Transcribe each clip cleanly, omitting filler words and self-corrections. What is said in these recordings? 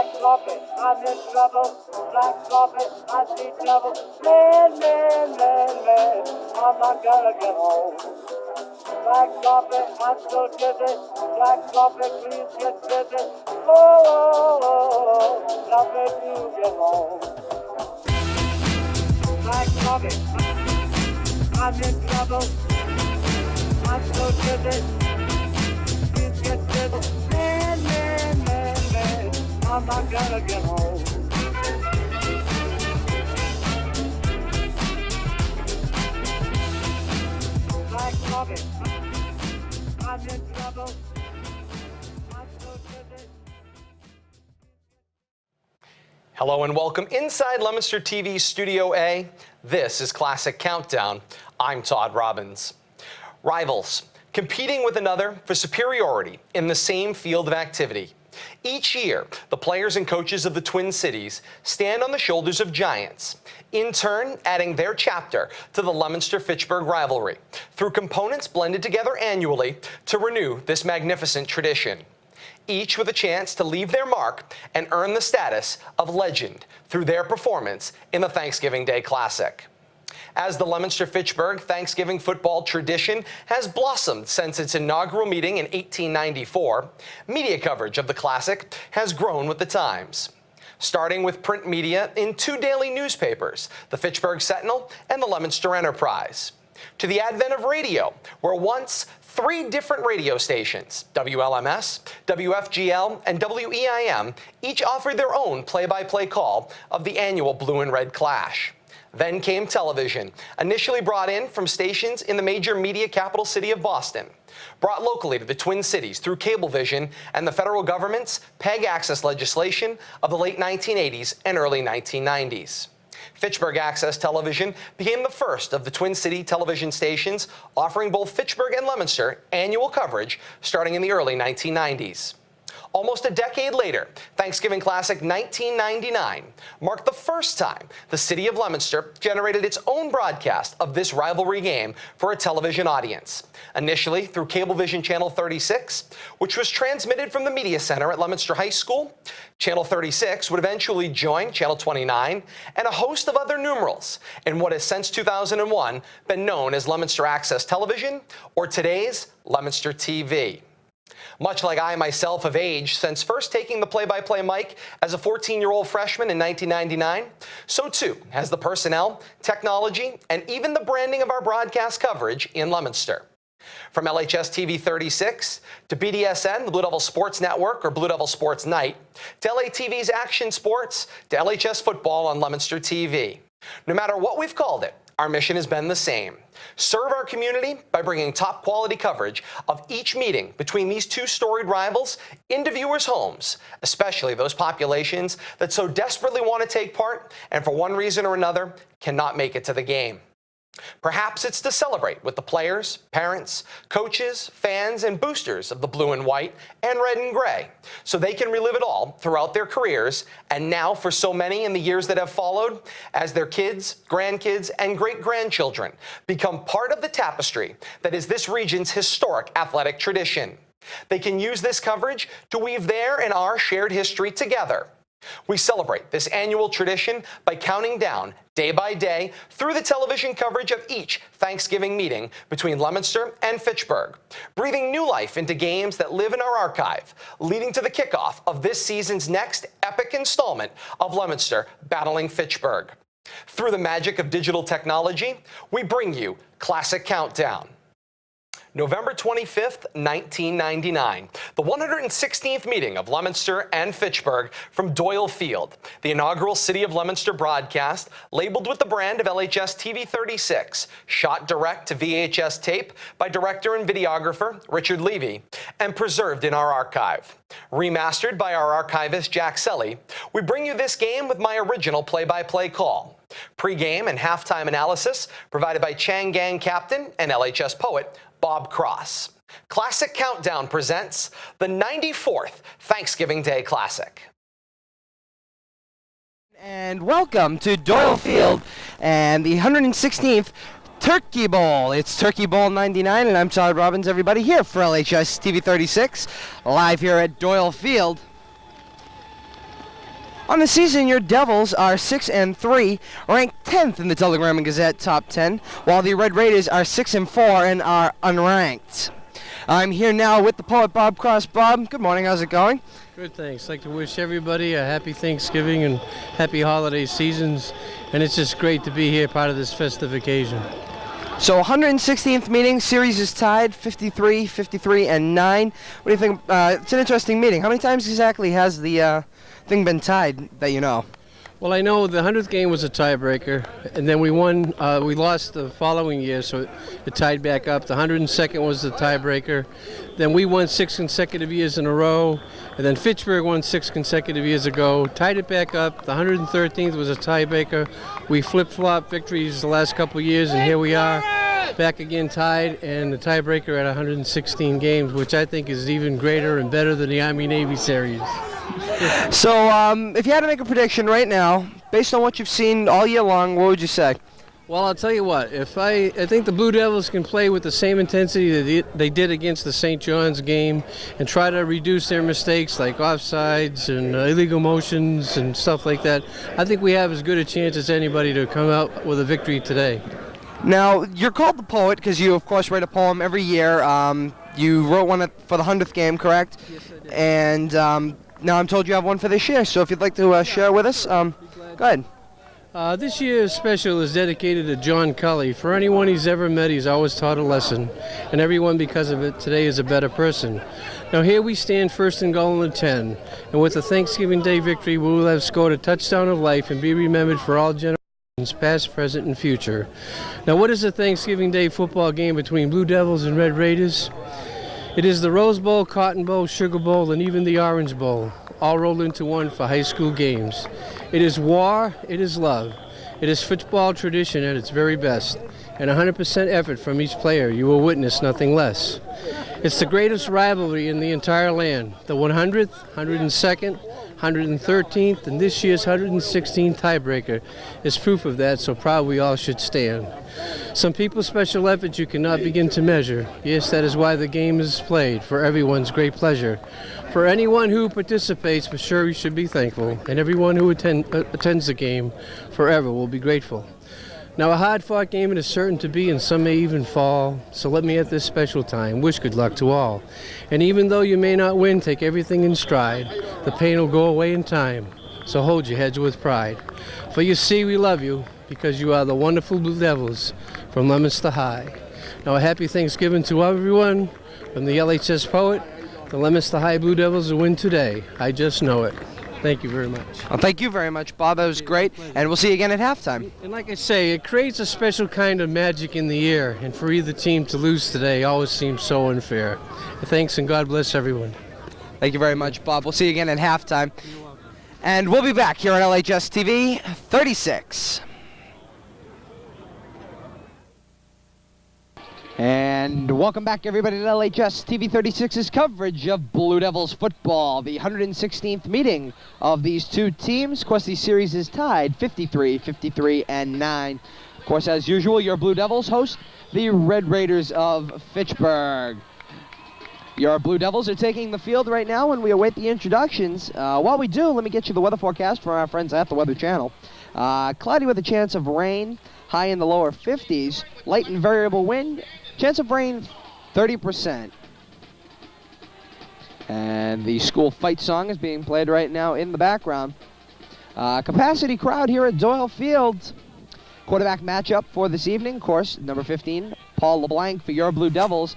Black coffee, I'm in trouble. Black coffee, I see trouble. Man, I'm not gonna get home. Black coffee, I'm so dizzy. Black coffee, please get busy. Oh, now baby, you get home. Black coffee, I'm in trouble. I'm so dizzy. Please get busy. Man, I'm not gonna get home. Black coffee, I'm in trouble. I'm so dizzy. Hello and welcome inside Leominster TV Studio A. This is Classic Countdown. I'm Todd Robbins. Rivals, competing with another for superiority in the same field of activity. Each year, the players and coaches of the Twin Cities stand on the shoulders of giants, in turn adding their chapter to the Leominster-Fitchburg rivalry through components blended together annually to renew this magnificent tradition. Each with a chance to leave their mark and earn the status of legend through their performance in the Thanksgiving Day Classic. As the Leominster-Fitchburg Thanksgiving football tradition has blossomed since its inaugural meeting in 1894, media coverage of the Classic has grown with the times. Starting with print media in two daily newspapers, the Fitchburg Sentinel and the Leominster Enterprise, to the advent of radio, where once three different radio stations, WLMS, WFGL, and WEIM, each offered their own play-by-play call of the annual blue and red clash. Then came television, initially brought in from stations in the major media capital city of Boston, brought locally to the Twin Cities through Cablevision and the federal government's PEG access legislation of the late 1980s and early 1990s. Fitchburg Access Television became the first of the Twin City television stations offering both Fitchburg and Leominster annual coverage starting in the early 1990s. Almost a decade later, Thanksgiving Classic 1999 marked the first time the city of Leominster generated its own broadcast of this rivalry game for a television audience, initially through Cablevision Channel 36, which was transmitted from the Media Center at Leominster High School. Channel 36 would eventually join Channel 29 and a host of other numerals in what has since 2001 been known as Leominster Access Television, or today's Leominster TV. Much like I myself have aged since first taking the play-by-play mic as a 14-year-old freshman in 1999, so too has the personnel, technology, and even the branding of our broadcast coverage in Leominster. From LHS TV 36 to BDSN, the Blue Devil Sports Network, or Blue Devil Sports Night, to LATV's Action Sports, to LHS Football on Leominster TV. No matter what we've called it, our mission has been the same. Serve our community by bringing top quality coverage of each meeting between these two storied rivals into viewers' homes, especially those populations that so desperately want to take part and for one reason or another cannot make it to the game. Perhaps it's to celebrate with the players, parents, coaches, fans, and boosters of the blue and white and red and gray, so they can relive it all throughout their careers, and now for so many in the years that have followed, as their kids, grandkids, and great-grandchildren become part of the tapestry that is this region's historic athletic tradition. They can use this coverage to weave their and our shared history together. We celebrate this annual tradition by counting down day by day through the television coverage of each Thanksgiving meeting between Leominster and Fitchburg, breathing new life into games that live in our archive, leading to the kickoff of this season's next epic installment of Leominster battling Fitchburg. Through the magic of digital technology, we bring you Classic Countdown. November 25th, 1999, the 116th meeting of Leominster and Fitchburg from Doyle Field, the inaugural City of Leominster broadcast, labeled with the brand of LHS TV 36, shot direct to VHS tape by director and videographer Richard Levy, and preserved in our archive. Remastered by our archivist Jack Selly, we bring you this game with my original play-by-play call. Pre-game and halftime analysis provided by Chang Gang captain and LHS poet Bob Cross. Classic Countdown presents the 94th Thanksgiving Day Classic. And welcome to Doyle Field and the 116th Turkey Bowl. It's Turkey Bowl 99, and I'm Todd Robbins, everybody, here for LHS TV 36, live here at Doyle Field. On the season, your Devils are 6-3, ranked 10th in the Telegram and Gazette top 10, while the Red Raiders are 6-4 and are unranked. I'm here now with the poet Bob Cross. Bob, good morning. How's it going? Good, thanks. I'd like to wish everybody a happy Thanksgiving and happy holiday seasons, and it's just great to be here, part of this festive occasion. So 116th meeting, series is tied, 53, 53, and 9. What do you think? It's an interesting meeting. How many times exactly has the thing been tied that you know? Well, I know the 100th game was a tiebreaker, and then we won. We lost the following year, so it tied back up. The 102nd was the tiebreaker. Then we won 6 consecutive years in a row, and then Fitchburg won 6 consecutive years ago, tied it back up. The 113th was a tiebreaker. We flip-flopped victories the last couple of years, and here we are, back again tied, and the tiebreaker at 116 games, which I think is even greater and better than the Army-Navy series. So, if you had to make a prediction right now, based on what you've seen all year long, what would you say? Well, I'll tell you what. I think the Blue Devils can play with the same intensity that they did against the St. John's game and try to reduce their mistakes like offsides and illegal motions and stuff like that. I think we have as good a chance as anybody to come out with a victory today. Now, you're called the poet because you, of course, write a poem every year. You wrote one for the 100th game, correct? Yes, I did. And now I'm told you have one for this year, so if you'd like to share with us, go ahead. This year's special is dedicated to John Cully. For anyone he's ever met, he's always taught a lesson, and everyone because of it today is a better person. Now here we stand first and goal in the 10, and with the Thanksgiving Day victory, we will have scored a touchdown of life and be remembered for all generations, past, present, and future. Now what is a Thanksgiving Day football game between Blue Devils and Red Raiders? It is the Rose Bowl, Cotton Bowl, Sugar Bowl, and even the Orange Bowl, all rolled into one for high school games. It is war, it is love. It is football tradition at its very best, and 100% effort from each player. You will witness nothing less. It's the greatest rivalry in the entire land. The 100th, 102nd, 113th, and this year's 116th tiebreaker is proof of that, so proud we all should stand. Some people's special efforts you cannot begin to measure. Yes, that is why the game is played, for everyone's great pleasure. For anyone who participates, for sure we should be thankful, and everyone who attends the game forever will be grateful. Now a hard-fought game it is certain to be, and some may even fall, so let me at this special time wish good luck to all. And even though you may not win, take everything in stride. The pain will go away in time, so hold your heads with pride. For you see we love you, because you are the wonderful Blue Devils from Leominster High. Now a happy Thanksgiving to everyone from the LHS Poet. The Leominster High Blue Devils will win today. I just know it. Thank you very much. Well, thank you very much, Bob. That was great, and we'll see you again at halftime. And like I say, it creates a special kind of magic in the air, and for either team to lose today always seems so unfair. Thanks, and God bless everyone. Thank you very much, Bob. We'll see you again at halftime. And we'll be back here on LHS TV 36. And welcome back, everybody, to LHS TV 36's coverage of Blue Devils football, the 116th meeting of these two teams. Of course, the series is tied 53, 53, and 9. Of course, as usual, your Blue Devils host the Red Raiders of Fitchburg. Your Blue Devils are taking the field right now, and we await the introductions. While we do, let me get you the weather forecast from our friends at the Weather Channel. Cloudy with a chance of rain, high in the lower 50s, light and variable wind. Chance of rain, 30%. And the school fight song is being played right now in the background. Capacity crowd here at Doyle Field. Quarterback matchup for this evening, of course, number 15, Paul LeBlanc for your Blue Devils,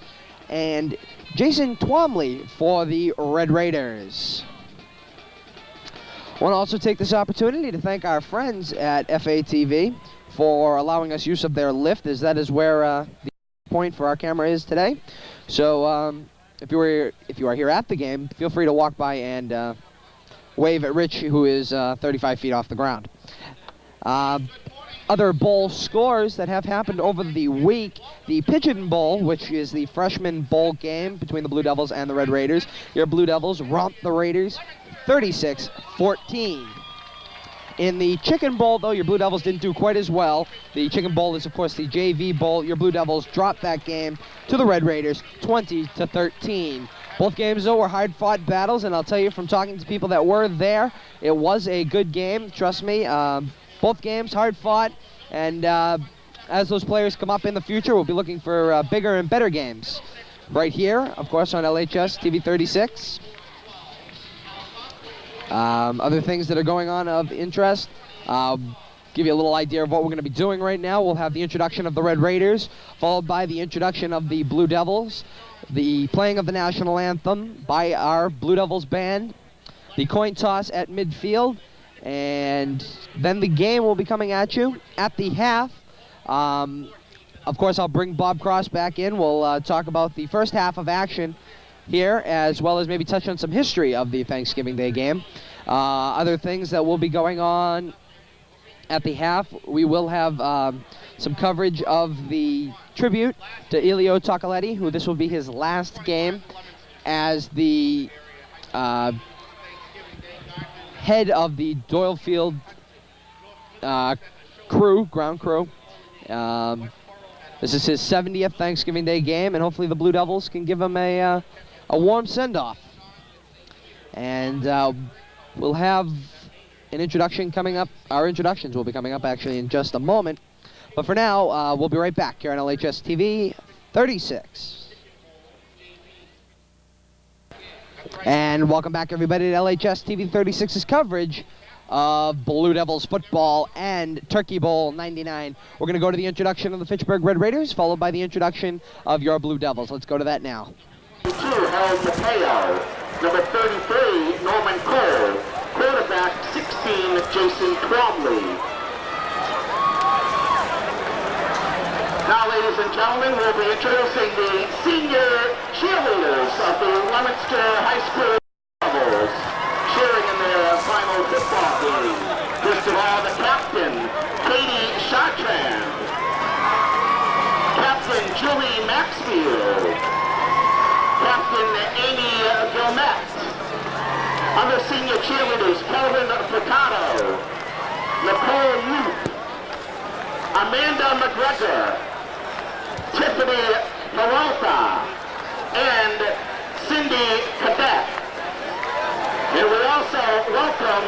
and Jason Twomley for the Red Raiders. I want to also take this opportunity to thank our friends at FATV for allowing us use of their lift, as that is where the point for our camera is today. So if you are here at the game, feel free to walk by and wave at Rich, who is 35 feet off the ground. Other bowl scores that have happened over the week: the Pigeon Bowl, which is the freshman bowl game between the Blue Devils and the Red Raiders. Your Blue Devils romped the Raiders 36-14. In the Chicken Bowl, though, your Blue Devils didn't do quite as well. The Chicken Bowl is, of course, the JV Bowl. Your Blue Devils dropped that game to the Red Raiders 20-13. Both games, though, were hard-fought battles, and I'll tell you from talking to people that were there, it was a good game, trust me. Both games, hard-fought, and as those players come up in the future, we'll be looking for bigger and better games. Right here, of course, on LHS TV 36. Other things that are going on of interest, give you a little idea of what we're going to be doing right now. We'll have the introduction of the Red Raiders, followed by the introduction of the Blue Devils, the playing of the national anthem by our Blue Devils band, the coin toss at midfield, and then the game will be coming at you at the half. Of course, I'll bring Bob Cross back in. We'll talk about the first half of action here, as well as maybe touch on some history of the Thanksgiving Day game. Other things that will be going on at the half, we will have some coverage of the tribute to Elio Toccoletti, who this will be his last game as the head of the Doyle Field ground crew. This is his 70th Thanksgiving Day game, and hopefully the Blue Devils can give him a warm send-off. And we'll have an introduction coming up. Our introductions will be coming up actually in just a moment. But for now, we'll be right back here on LHS TV 36. And welcome back, everybody, to LHS TV 36's coverage of Blue Devils football and Turkey Bowl 99. We're going to go to the introduction of the Fitchburg Red Raiders, followed by the introduction of your Blue Devils. Let's go to that now. Harold Mateo, number 33, Norman Cole, quarterback 16, Jason Twombly. Now, ladies and gentlemen, we'll be introducing the senior cheerleaders of the Leominster High School Devils, cheering in their final football game. First of all, the captain, Katie Chartrand, Captain Julie Maxfield, Captain Amy Gilmette. Other senior cheerleaders, Kelvin Furtado, Nicole Youth, Amanda McGregor, Tiffany Peralta, and Cindy Cadet. And we also welcome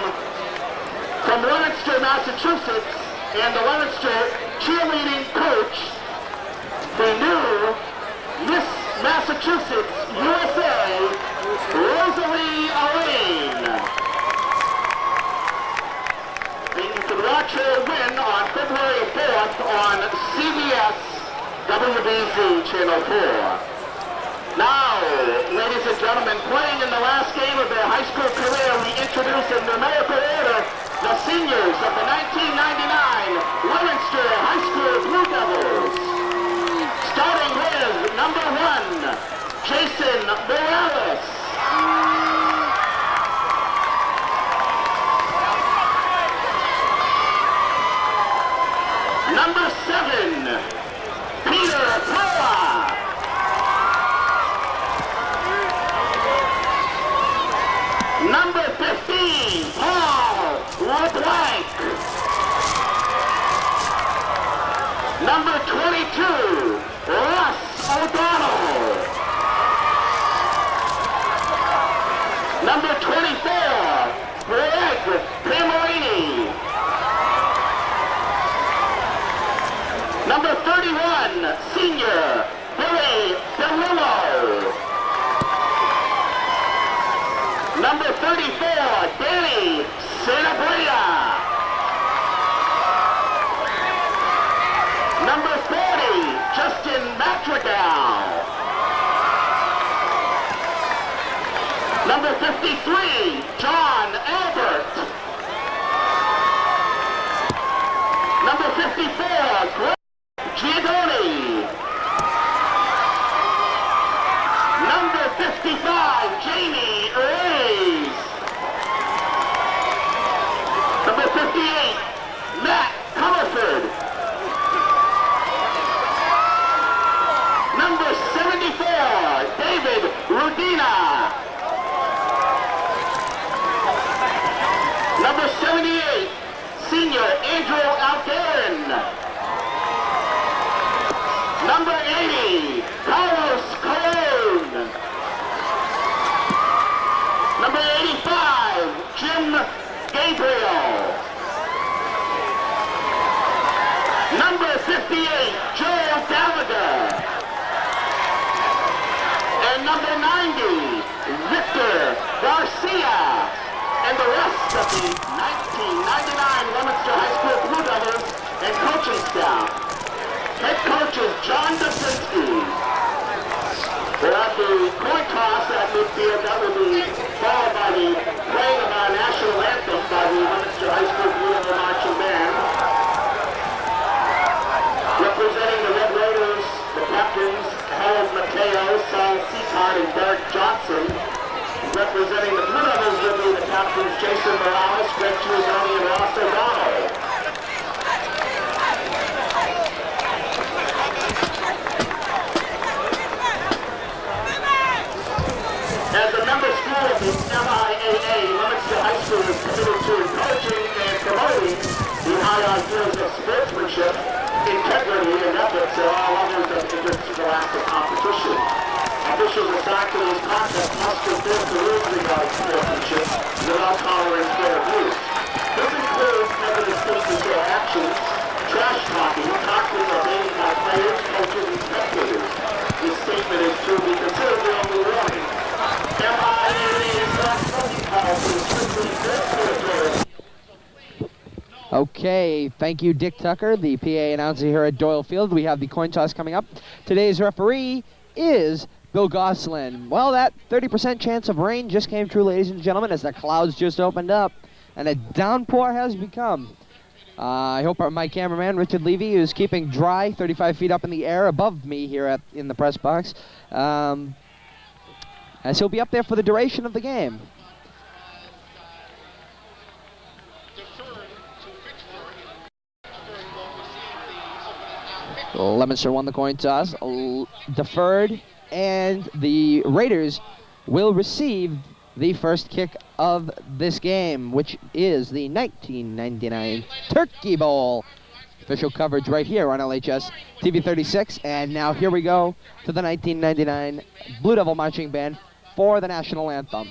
from Leominster, Massachusetts, and the Leominster cheerleading coach, the new Miss Massachusetts USA, Rosalie Alain. And you can watch her win on February 4th on CBS WBZ Channel 4. Now, ladies and gentlemen, playing in the last game of their high school career, we introduce in numerical order the seniors of the 1999 Leominster High School Blue Devils. Starting with number 1, Jason Morales. Number 7, Peter Poa. Number 15, Paul LeBlanc. Number 22, Russ O'Donnell. Number 24, Greg Pamerini. Number 31, senior Billy DeLillo. Number 34, Danny Sanabria. Number 40, Justin Madrigal. Number 53, John Albert. Number 54, Greg Giadoni. Number 55, Jamie Reyes. Number 58, Matt Comerford. Number 74, David Rudina. Gabriel. Number 58, Joel Gallagher. And number 90, Victor Garcia. And the rest of the 1999 Leominster High School Blue Devils and coaching staff. Head coach is John Dasinski. We're at the coin toss at midfield. That will be followed by the playing of our national anthem by the Leominster High School Blue Devil Marching Band. Representing the Red Raiders, the captains, Harold Mateo, Saul Seacard, and Derek Johnson. Representing the Blue Devils will be the captains Jason Morales, Greg Giussani, and Ross O'Donnell. As a member school of the MIAA, Leominster High School is committed to encouraging and promoting the high ideals of sportsmanship, integrity, and ethics at all levels of interscholastic competition. Officials assigned to this contest must enforce the rules regarding sportsmanship without tolerating fair abuse. This includes never discussing their actions, trash talking, taunting, or baiting by players, coaches, and spectators. This statement is to be considered the only warning. MIAA is not smoking policy, strictly discriminatory. Okay, thank you, Dick Tucker, the PA announcer here at Doyle Field. We have the coin toss coming up. Today's referee is Bill Goslin. Well, that 30% chance of rain just came true, ladies and gentlemen, as the clouds just opened up and a downpour has become. I hope my cameraman, Richard Levy, is keeping dry 35 feet up in the air above me here in the press box, as he'll be up there for the duration of the game. Leominster won the coin toss, deferred, and the Raiders will receive the first kick of this game, which is the 1999 Turkey Bowl. Official coverage right here on LHS TV 36, and now here we go to the 1999 Blue Devil Marching Band for the national anthem.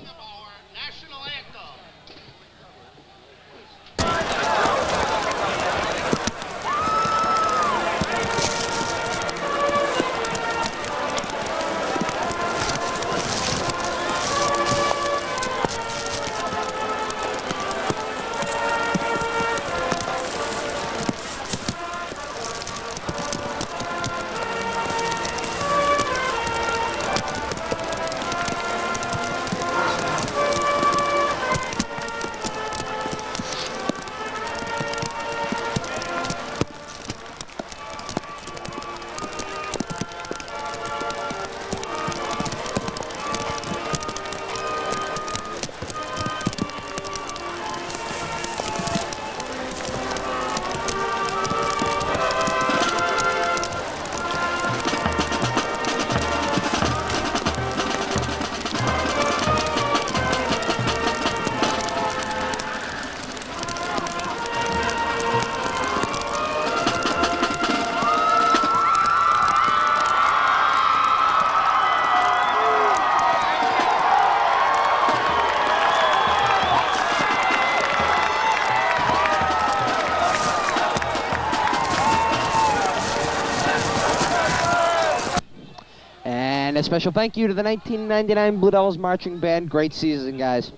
And a special thank you to the 1999 Blue Devils Marching Band. Great season, guys.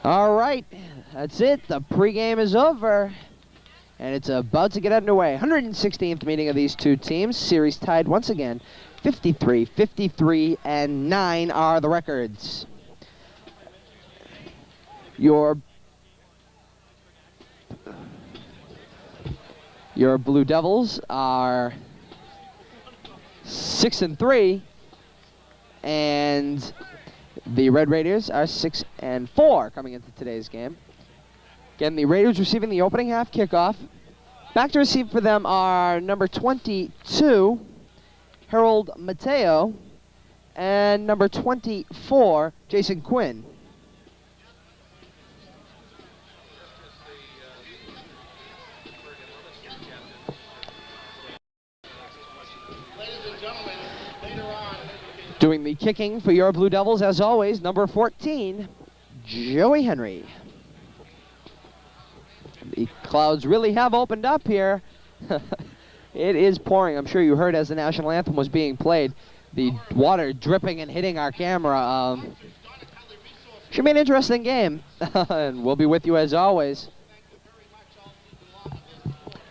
All right, that's it. The pregame is over, and it's about to get underway. 116th meeting of these two teams. Series tied once again. 53, 53, and 9 are the records. Your Blue Devils are 6 and 3, and the Red Raiders are 6 and 4 coming into today's game. Again, the Raiders receiving the opening half kickoff. Back to receive for them are number 22, Harold Mateo, and number 24, Jason Quinn. Doing the kicking for your Blue Devils, as always, number 14, Joey Henry. The clouds really have opened up here. It is pouring. I'm sure you heard as the national anthem was being played. The water dripping and hitting our camera. Should be an interesting game. And we'll be with you as always.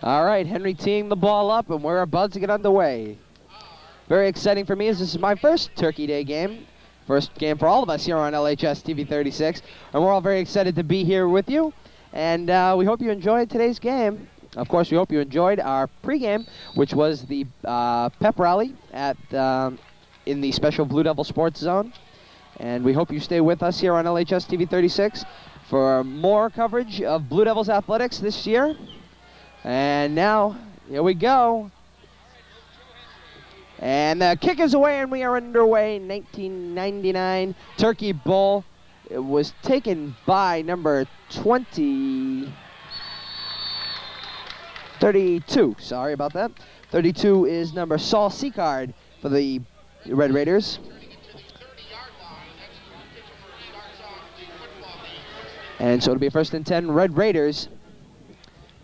All right, Henry teeing the ball up, and we're about to get underway. Very exciting for me as this is my first Turkey Day game. First game for all of us here on LHS TV 36. And we're all very excited to be here with you. And we hope you enjoyed today's game. Of course, we hope you enjoyed our pregame, which was the pep rally at in the special Blue Devil Sports Zone. And we hope you stay with us here on LHS TV 36 for more coverage of Blue Devils athletics this year. And now, here we go. And the kick is away, and we are underway. 1999 Turkey Bowl. It was taken by number 32. Sorry about that. 32 is number Saul Seacard for the Red Raiders. And so it'll be 1st and 10 Red Raiders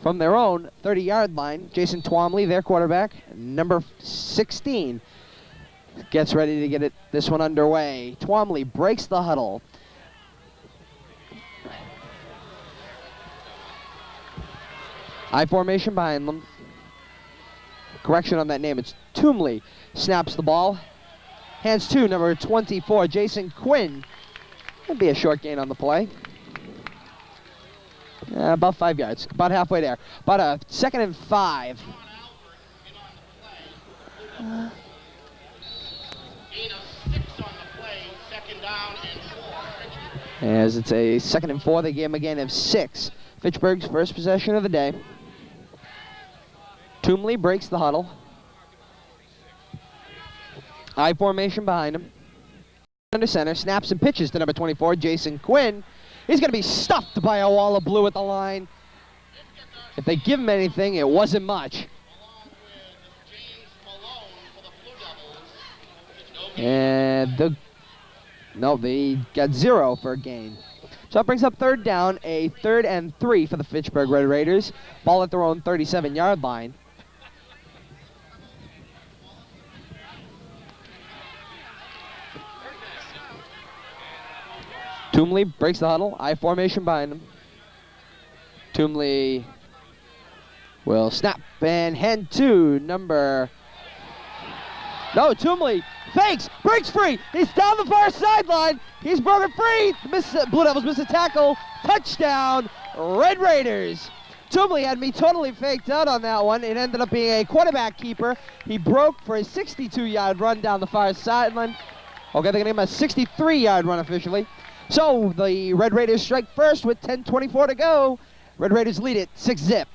from their own 30-yard line. Jason Twomley, their quarterback, number 16, gets ready to get this one underway. Twomley breaks the huddle. I formation behind them. Correction on that name, it's Toomley. Snaps the ball. Hands to number 24, Jason Quinn. That'd be a short gain on the play. About 5 yards, about halfway there. About a 2nd and 5. As it's a 2nd and 4, they gave him a gain of 6. Fitchburg's first possession of the day. Toomley breaks the huddle. I formation behind him. Under center, snaps and pitches to number 24, Jason Quinn. He's going to be stuffed by a wall of blue at the line. If they give him anything, it wasn't much. And they got 0 for a gain. So that brings up 3rd down, a 3rd and 3 for the Fitchburg Red Raiders. Ball at their own 37-yard line. Toomley breaks the huddle. I formation behind him. Toomley will snap and hand to number... No, Toomley fakes, breaks free. He's down the far sideline. He's broken free. Blue Devils miss a tackle. Touchdown, Red Raiders. Toomley had me totally faked out on that one. It ended up being a quarterback keeper. He broke for a 62-yard run down the far sideline. Okay, they're going to give him a 63-yard run officially. So the Red Raiders strike first with 10:24 to go. Red Raiders lead it 6-zip.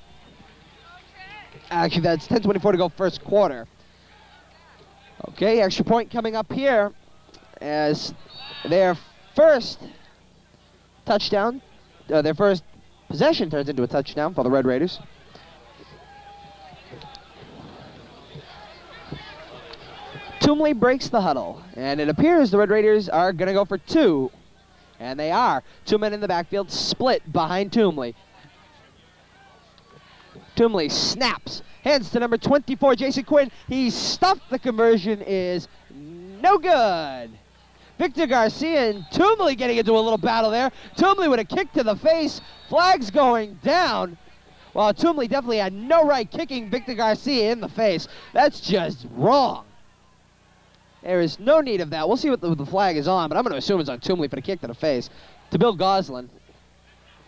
Actually, that's 10:24 to go first quarter. Okay, extra point coming up here as their first touchdown, their first possession turns into a touchdown for the Red Raiders. Toomley breaks the huddle, and it appears the Red Raiders are going to go for 2. And they are. 2 men in the backfield, split behind Toomley. Toomley snaps, hands to number 24, Jason Quinn. He's stuffed. The conversion is no good. Victor Garcia and Toomley getting into a little battle there. Toomley with a kick to the face. Flags going down. Well, Toomley definitely had no right kicking Victor Garcia in the face. That's just wrong. There is no need of that. We'll see what the flag is on, but I'm going to assume it's on Toomley for the kick to the face. To Bill Goslin.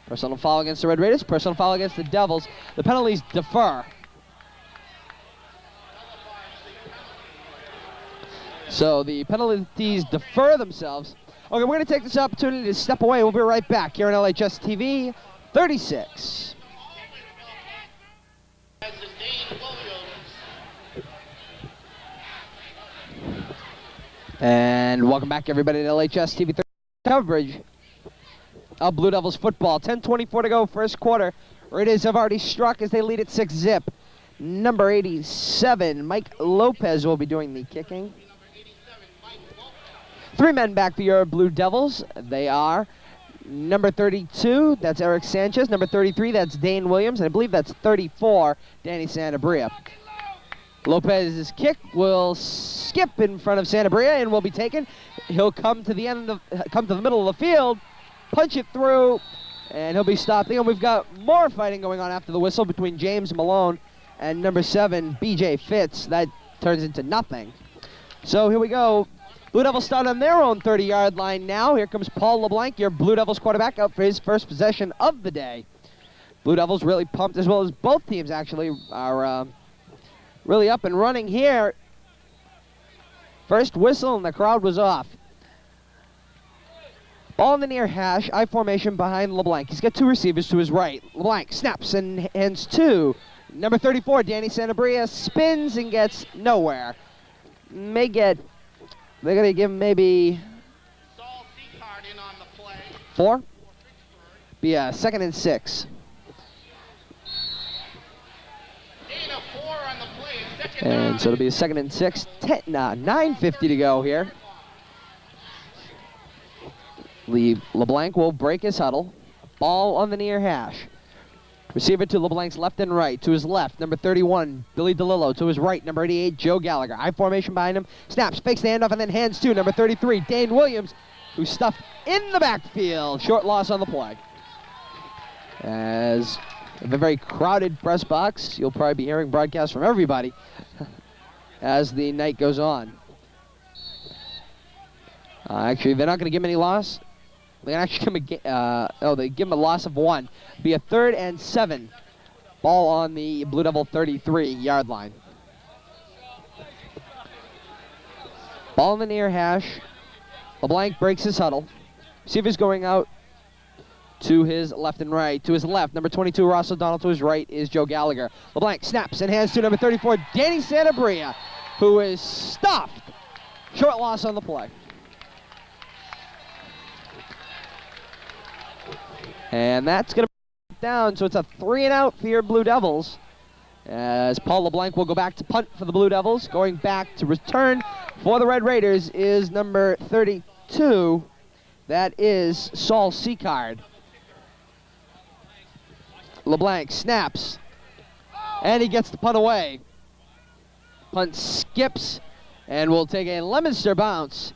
Personal foul against the Red Raiders. Personal foul against the Devils. The penalties defer. So the penalties defer themselves. Okay, we're going to take this opportunity to step away. We'll be right back here on LHS TV 36. And welcome back, everybody, to LHS TV 30 coverage of Blue Devils football. 10:24 to go, first quarter. Raiders have already struck as they lead at 6-zip. Number 87, Mike Lopez, will be doing the kicking. 3 men back for your Blue Devils. They are Number 32, that's Eric Sanchez. Number 33, that's Dane Williams. And I believe that's 34, Danny Santabria. Lopez's kick will skip in front of Santabria and will be taken. He'll come to the middle of the field, punch it through, and he'll be stopped. And we've got more fighting going on after the whistle between James Malone and number 7, BJ Fitz. That turns into nothing. So here we go. Blue Devils start on their own 30-yard line now. Here comes Paul LeBlanc, your Blue Devils quarterback, out for his first possession of the day. Blue Devils really pumped, as well as both teams actually are really up and running here. First whistle and the crowd was off. Ball in the near hash, I formation behind LeBlanc. He's got 2 receivers to his right. LeBlanc snaps and hands to number 34, Danny Santabria, spins and gets nowhere. They're going to give him maybe 4. Be a 2nd and 6. And so it'll be a 2nd and 6. 9:50 to go here. LeBlanc will break his huddle. Ball on the near hash. Receiver to LeBlanc's left and right. To his left, number 31, Billy DeLillo. To his right, number 88, Joe Gallagher. I formation behind him. Snaps, fakes the handoff, and then hands to number 33, Dane Williams, who's stuffed in the backfield. Short loss on the play. As a very crowded press box, you'll probably be hearing broadcasts from everybody as the night goes on. Actually, they're not going to give him any loss. They actually give him they give him a loss of 1. Be a 3rd and 7. Ball on the Blue Devil 33-yard line. Ball in the near hash. LeBlanc breaks his huddle. Receiver's going out to his left and right. To his left, number 22, Ross O'Donnell. To his right is Joe Gallagher. LeBlanc snaps and hands to number 34, Danny Santabria, who is stuffed. Short loss on the play. And that's going to be down, so it's a 3-and-out for your Blue Devils. As Paul LeBlanc will go back to punt for the Blue Devils. Going back to return for the Red Raiders is number 32. That is Saul Seacard. LeBlanc snaps, and he gets the punt away. Punt skips, and will take a Leominster bounce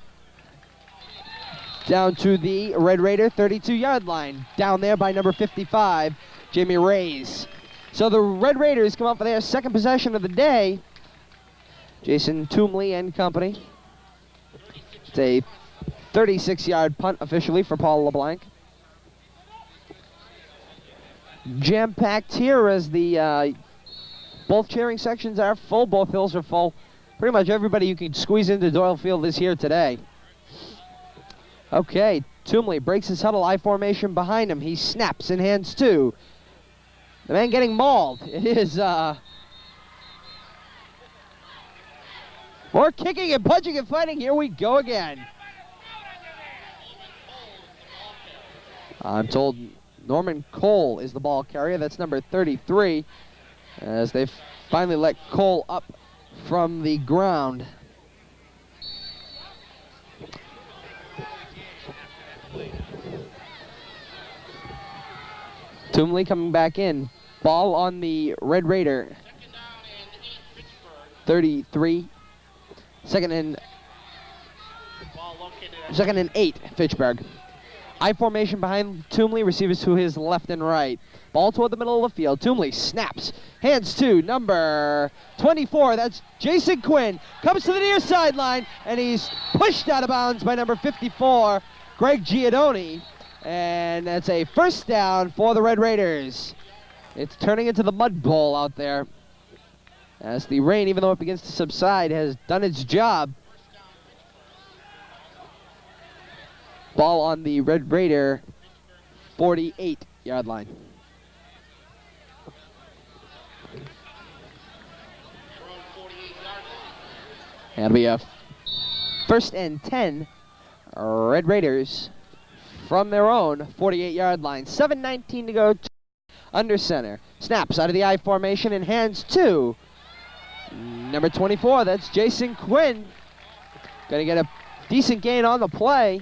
down to the Red Raider 32-yard line. Down there by number 55, Jamie Reyes. So the Red Raiders come up for their second possession of the day. Jason Toomley and company. It's a 36-yard punt officially for Paul LeBlanc. Jam-packed here as the both cheering sections are full, both hills are full. Pretty much everybody you can squeeze into Doyle Field is here today. Okay, Toomley breaks his huddle, I formation behind him. He snaps and hands to the man getting mauled. It is more kicking and punching and fighting. Here we go again. I'm told Norman Cole is the ball carrier. That's number 33. As they've finally let Cole up from the ground. Toomley coming back in. Ball on the Red Raider. 33. Second and 8, Fitchburg. I formation behind Toomley, receivers to his left and right. Ball toward the middle of the field. Toomley snaps, hands to number 24. That's Jason Quinn. Comes to the near sideline, and he's pushed out of bounds by number 54, Greg Giannoni. And that's a first down for the Red Raiders. It's turning into the mud bowl out there, as the rain, even though it begins to subside, has done its job. Ball on the Red Raider 48-yard line. That'll be a first and 10. Red Raiders from their own 48-yard line. 7:19 to go. Under center. Snaps out of the I formation and hands to number 24. That's Jason Quinn. Going to get a decent gain on the play.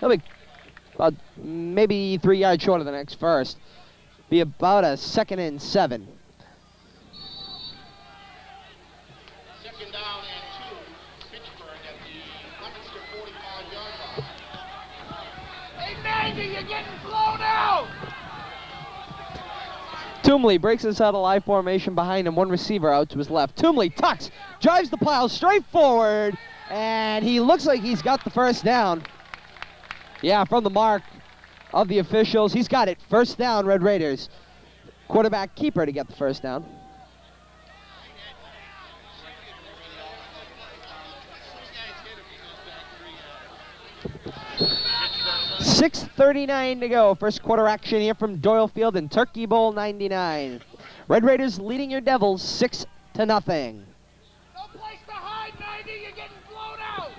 He'll be about maybe 3 yards short of the next first. Be about a 2nd and 7. Second down and 2, Fitchburg at the Leominster 45-yard line. Hey, Maggie, you're getting blown out! Toomley breaks his huddle I formation behind him. One receiver out to his left. Toomley tucks, drives the pile straight forward, and he looks like he's got the first down. Yeah, from the mark of the officials. He's got it. First down, Red Raiders. Quarterback keeper to get the first down. 6:39 to go. First quarter action here from Doyle Field in Turkey Bowl 99. Red Raiders leading your Devils 6-0. No place to hide, Maggie. You're getting blown out.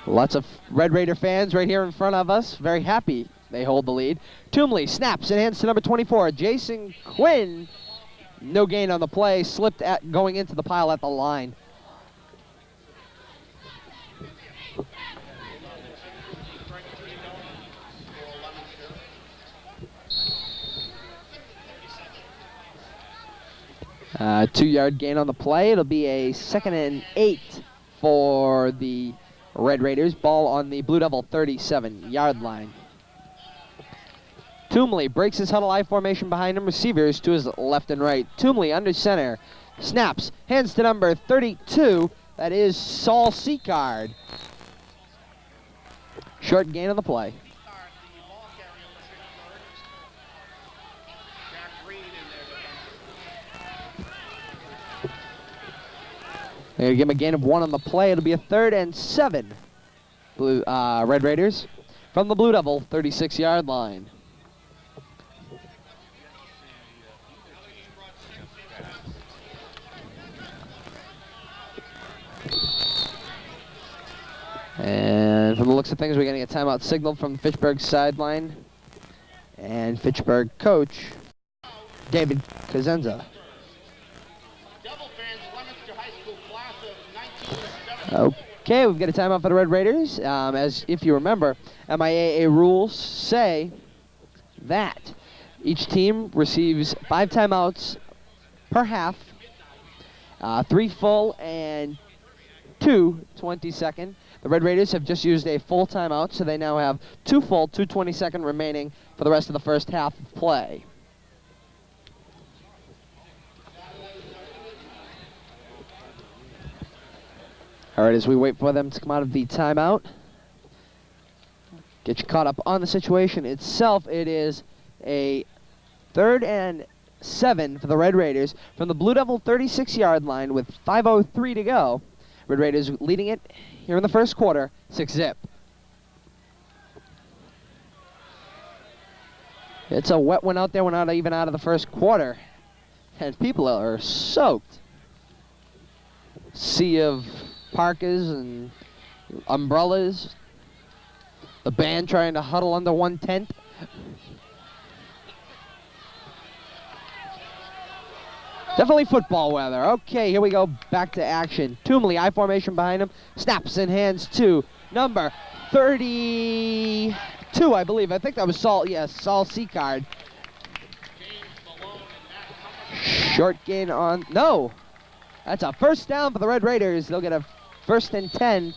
Lots of Red Raider fans right here in front of us. Very happy they hold the lead. Toomley snaps and hands to number 24, Jason Quinn. No gain on the play. Slipped at going into the pile at the line. Uh, 2-yard gain on the play. It'll be a 2nd and 8 for the Red Raiders. Ball on the Blue Devil 37-yard line. Toomley breaks his huddle I formation behind him. Receivers to his left and right. Toomley under center. Snaps. Hands to number 32. That is Saul Seacard. Short gain on the play. They're going to give him a gain of 1 on the play. It'll be a 3rd and 7. Red Raiders from the Blue Devil 36-yard line. And from the looks of things, we're getting a timeout signal from the Fitchburg sideline. And Fitchburg coach, David Kazenza. Okay, we've got a timeout for the Red Raiders. As if you remember, MIAA rules say that each team receives 5 timeouts per half, 3 full and 2 20-second. The Red Raiders have just used a full timeout, so they now have 2 full, 2 20-second remaining for the rest of the first half of play. All right, as we wait for them to come out of the timeout, get you caught up on the situation itself. It is a 3rd and 7 for the Red Raiders from the Blue Devil 36-yard line with 5:03 to go. Red Raiders leading it here in the first quarter, 6-zip. It's a wet one out there. We're not even out of the first quarter, and people are soaked. Sea of parkas and umbrellas. The band trying to huddle under one tent. Definitely football weather. Okay, here we go. Back to action. Toomley, I formation behind him. Snaps and hands to number 32, I believe. I think that was Saul. Yes, Saul Seacard. Short gain on. No. That's a first down for the Red Raiders. They'll get a 1st and 10.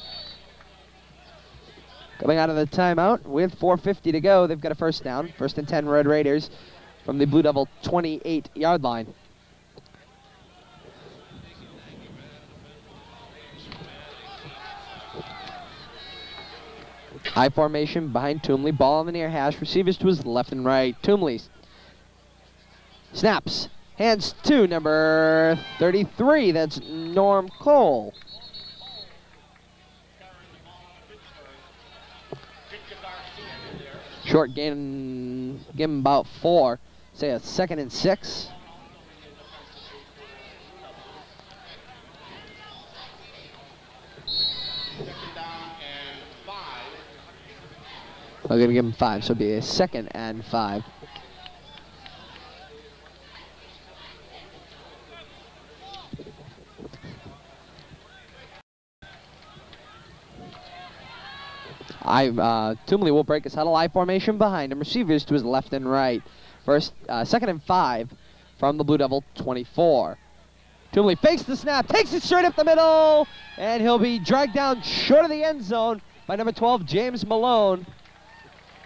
Coming out of the timeout with 4:50 to go. They've got a first down. 1st and 10 Red Raiders from the Blue Devil 28-yard line. I formation behind Toomley. Ball on the near hash. Receivers to his left and right. Toomley snaps. Hands to number 33. That's Norm Cole. Short gain, give him about 4. Say a 2nd and 6. I'm going to give him 5, so it'll be a 2nd and 5. Toomley will break his huddle. I formation behind him. Receivers to his left and right. Second and 5 from the Blue Devil 24. Toomley fakes the snap, takes it straight up the middle, and he'll be dragged down short of the end zone by number 12, James Malone,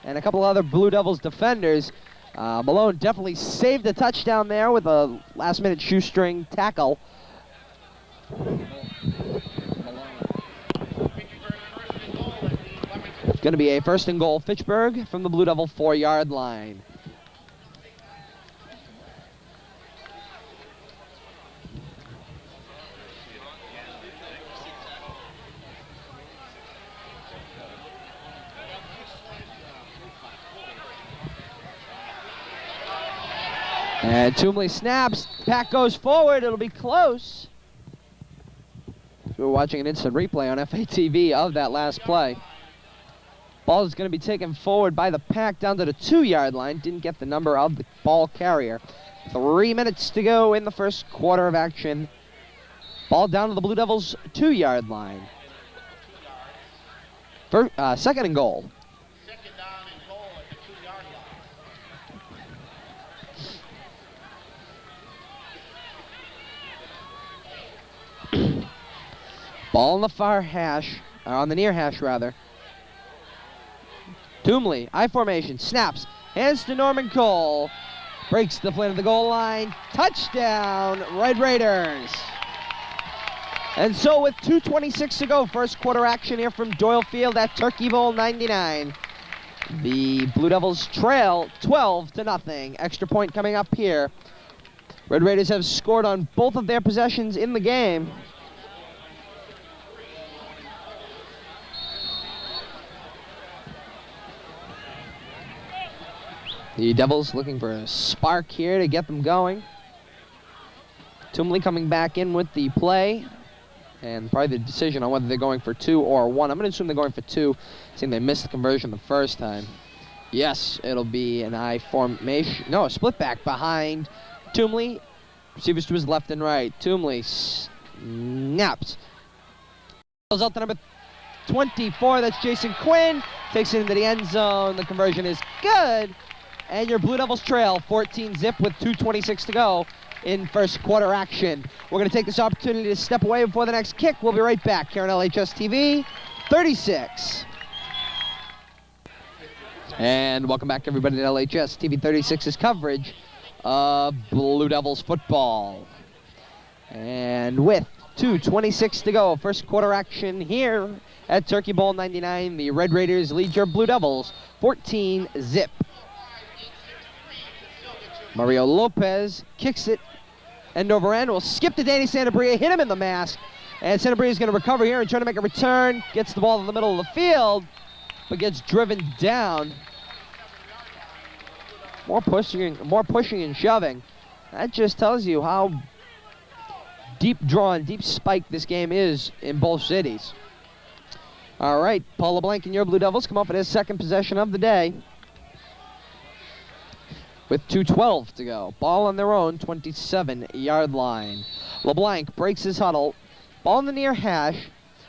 and a couple other Blue Devils defenders. Malone definitely saved a touchdown there with a last-minute shoestring tackle. Going to be a first and goal, Fitchburg, from the Blue Devil 4-yard line. And Toomley snaps, pack goes forward, it'll be close. We're watching an instant replay on FATV of that last play. Ball is going to be taken forward by the pack down to the 2-yard line. Didn't get the number of the ball carrier. 3 minutes to go in the first quarter of action. Ball down to the Blue Devils' 2-yard line. Second and goal. Second down and goal at the 2-yard line. Ball on the far hash, or on the near hash rather. Toomley, I formation, snaps, hands to Norman Cole, breaks the plane of the goal line, touchdown, Red Raiders. And so with 2:26 to go, first quarter action here from Doyle Field at Turkey Bowl 99. The Blue Devils trail 12-0. Extra point coming up here. Red Raiders have scored on both of their possessions in the game. The Devils looking for a spark here to get them going. Toomley coming back in with the play. And probably the decision on whether they're going for 2 or 1. I'm going to assume they're going for 2, seeing they missed the conversion the first time. Yes, it'll be an I formation. No, a split back behind Toomley. Receivers to his left and right. Toomley snaps. Goes out to number 24. That's Jason Quinn. Takes it into the end zone. The conversion is good. And your Blue Devils trail 14-0 with 2:26 to go in first quarter action. We're going to take this opportunity to step away before the next kick. We'll be right back here on LHS TV 36. And welcome back everybody to LHS TV 36's coverage of Blue Devils football. And with 2:26 to go, first quarter action here at Turkey Bowl 99. The Red Raiders lead your Blue Devils 14-0. Mario Lopez kicks it end over end. Will skip to Danny Santabria, hit him in the mask. And Santabria is going to recover here and try to make a return. Gets the ball in the middle of the field, but gets driven down. More pushing and shoving. That just tells you how deep drawn, deep spiked this game is in both cities. All right, Paul LeBlanc and your Blue Devils come up with his second possession of the day. With 2:12 to go. Ball on their own 27-yard line. LeBlanc breaks his huddle. Ball in the near hash.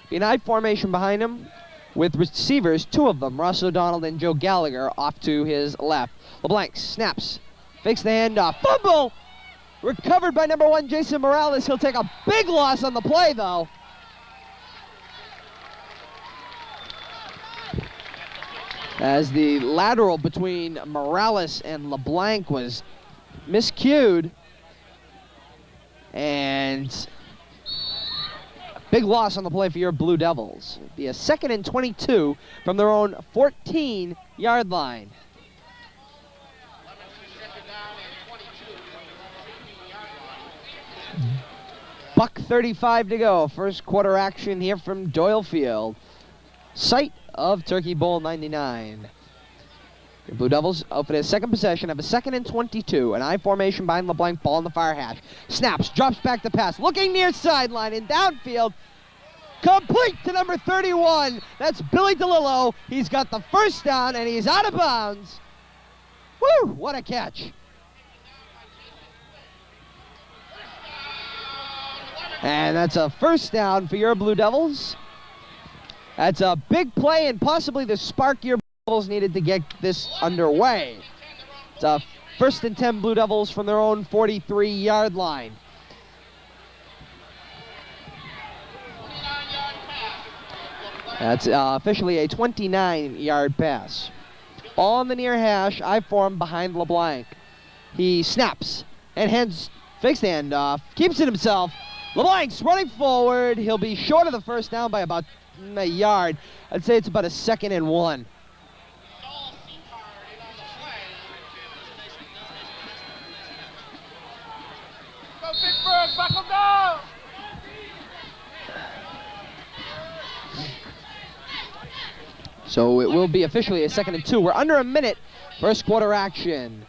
Be an I formation behind him with receivers, 2 of them, Russ O'Donnell and Joe Gallagher, off to his left. LeBlanc snaps, fakes the handoff, fumble! Recovered by number 1, Jason Morales. He'll take a big loss on the play, though. As the lateral between Morales and LeBlanc was miscued. And a big loss on the play for your Blue Devils. It'll be a 2nd and 22 from their own 14-yard line. Buck 35 to go. First quarter action here from Doyle Field. Site of Turkey Bowl 99. The Blue Devils out for their second possession have a 2nd and 22. An I formation behind LeBlanc, ball in the far hash. Snaps, drops back to pass, looking near sideline and downfield. Complete to number 31. That's Billy DeLillo. He's got the first down and he's out of bounds. Woo, what a catch. And that's a first down for your Blue Devils. That's a big play and possibly the spark your Bulls needed to get this underway. It's a 1st and 10 Blue Devils from their own 43-yard line. That's officially a 29-yard pass. On the near hash, I form behind LeBlanc. He snaps and fakes the handoff, keeps it himself. LeBlanc's running forward. He'll be short of the first down by about a yard. I'd say it's about a 2nd and 1. Go Fitchburg, buckle down! So it will be officially a 2nd and 2. We're under a minute. First quarter action.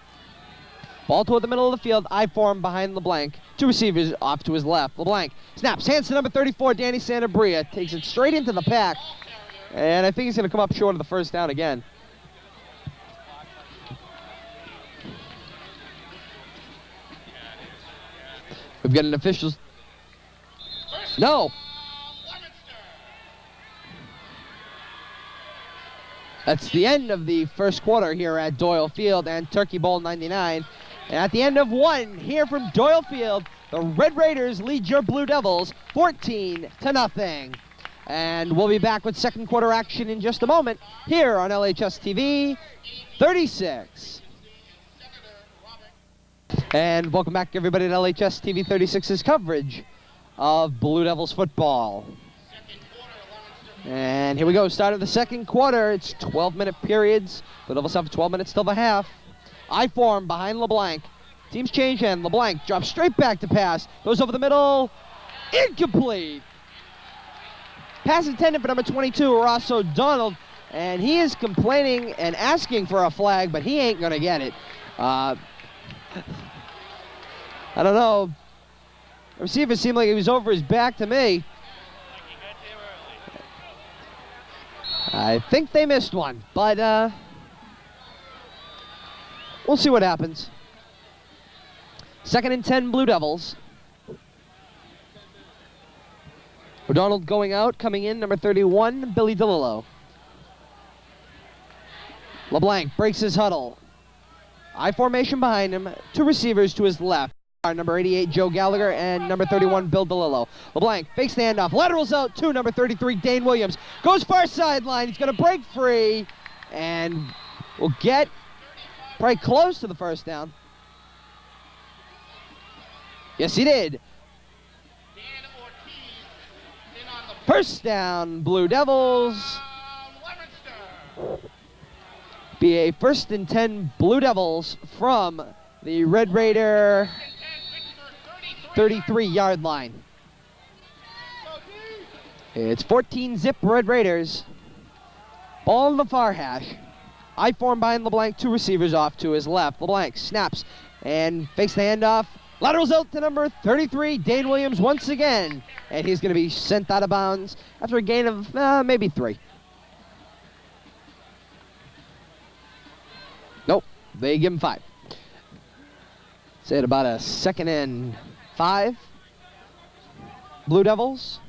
Ball toward the middle of the field. I form behind LeBlanc. 2 receivers off to his left. LeBlanc snaps, hands to number 34, Danny Santabria. Takes it straight into the pack. And I think he's going to come up short of the first down again. We've got an official. No. That's the end of the first quarter here at Doyle Field and Turkey Bowl 99. And at the end of one here from Doyle Field, the Red Raiders lead your Blue Devils 14-0. And we'll be back with second quarter action in just a moment here on LHS TV 36. And welcome back everybody to LHS TV 36's coverage of Blue Devils football. And here we go, start of the second quarter. It's 12-minute periods. Blue Devils have 12 minutes till the half. I form behind LeBlanc. Teams change hand. LeBlanc drops straight back to pass. Goes over the middle. Incomplete. Pass intended for number 22, Ross O'Donnell. And he is complaining and asking for a flag, but he ain't going to get it. I don't know. The receiver seemed like he was over his back to me. I think they missed one, but we'll see what happens. 2nd and 10 Blue Devils. O'Donnell going out, coming in, number 31, Billy DeLillo. LeBlanc breaks his huddle. I formation behind him, 2 receivers to his left. Number 88, Joe Gallagher, and number 31, Bill DeLillo. LeBlanc fakes the handoff, laterals out to number 33, Dane Williams. Goes far sideline, he's going to break free, and will get probably close to the first down. Yes, he did. First down, Blue Devils. Be a 1st and 10 Blue Devils from the Red Raider 33-yard line. It's 14-zip Red Raiders. Ball in the far hash. I form behind LeBlanc, 2 receivers off to his left. LeBlanc snaps and fakes the handoff. Laterals out to number 33, Dane Williams once again. And he's going to be sent out of bounds after a gain of maybe 3. Nope, they give him 5. Say it about a 2nd and 5. Blue Devils.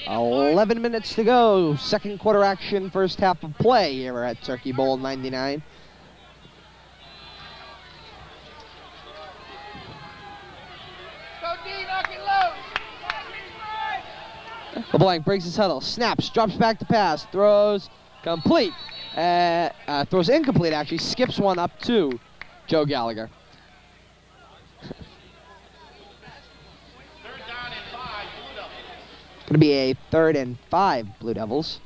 11 minutes to go. Second quarter action, first half of play here at Turkey Bowl 99. LeBlanc breaks his huddle, snaps, drops back to pass, throws complete. Throws incomplete, actually. Skips one up to Joe Gallagher. Going to be a 3rd and 5 Blue Devils.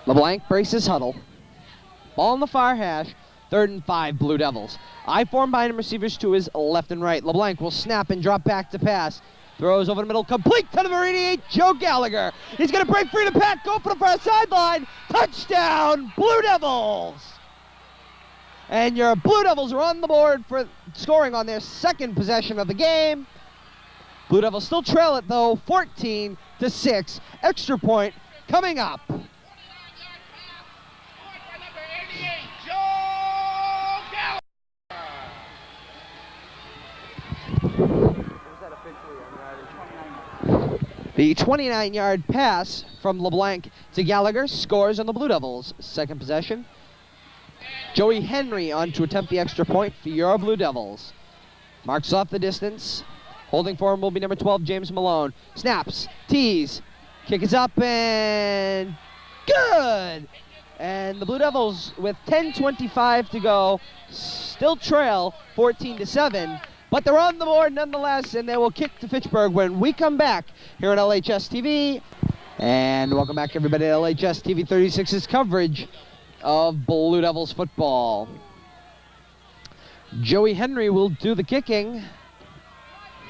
LeBlanc breaks his huddle. Ball in the far hash. 3rd and 5 Blue Devils. I form behind him, receivers to his left and right. LeBlanc will snap and drop back to pass. Throws over the middle, complete to number 88, Joe Gallagher. He's going to break free to pack, go for the far sideline. Touchdown, Blue Devils. And your Blue Devils are on the board for scoring on their second possession of the game. Blue Devils still trail it though, 14-6. Extra point coming up. The 29-yard pass from LeBlanc to Gallagher scores on the Blue Devils' second possession. Joey Henry on to attempt the extra point for your Blue Devils. Marks off the distance. Holding for him will be number 12, James Malone. Snaps, tees, kick is up and good! And the Blue Devils, with 10:25 to go, still trail 14-7. But they're on the board nonetheless, and they will kick to Fitchburg when we come back here on LHS TV. And welcome back, everybody, to LHS TV 36's coverage of Blue Devils football. Joey Henry will do the kicking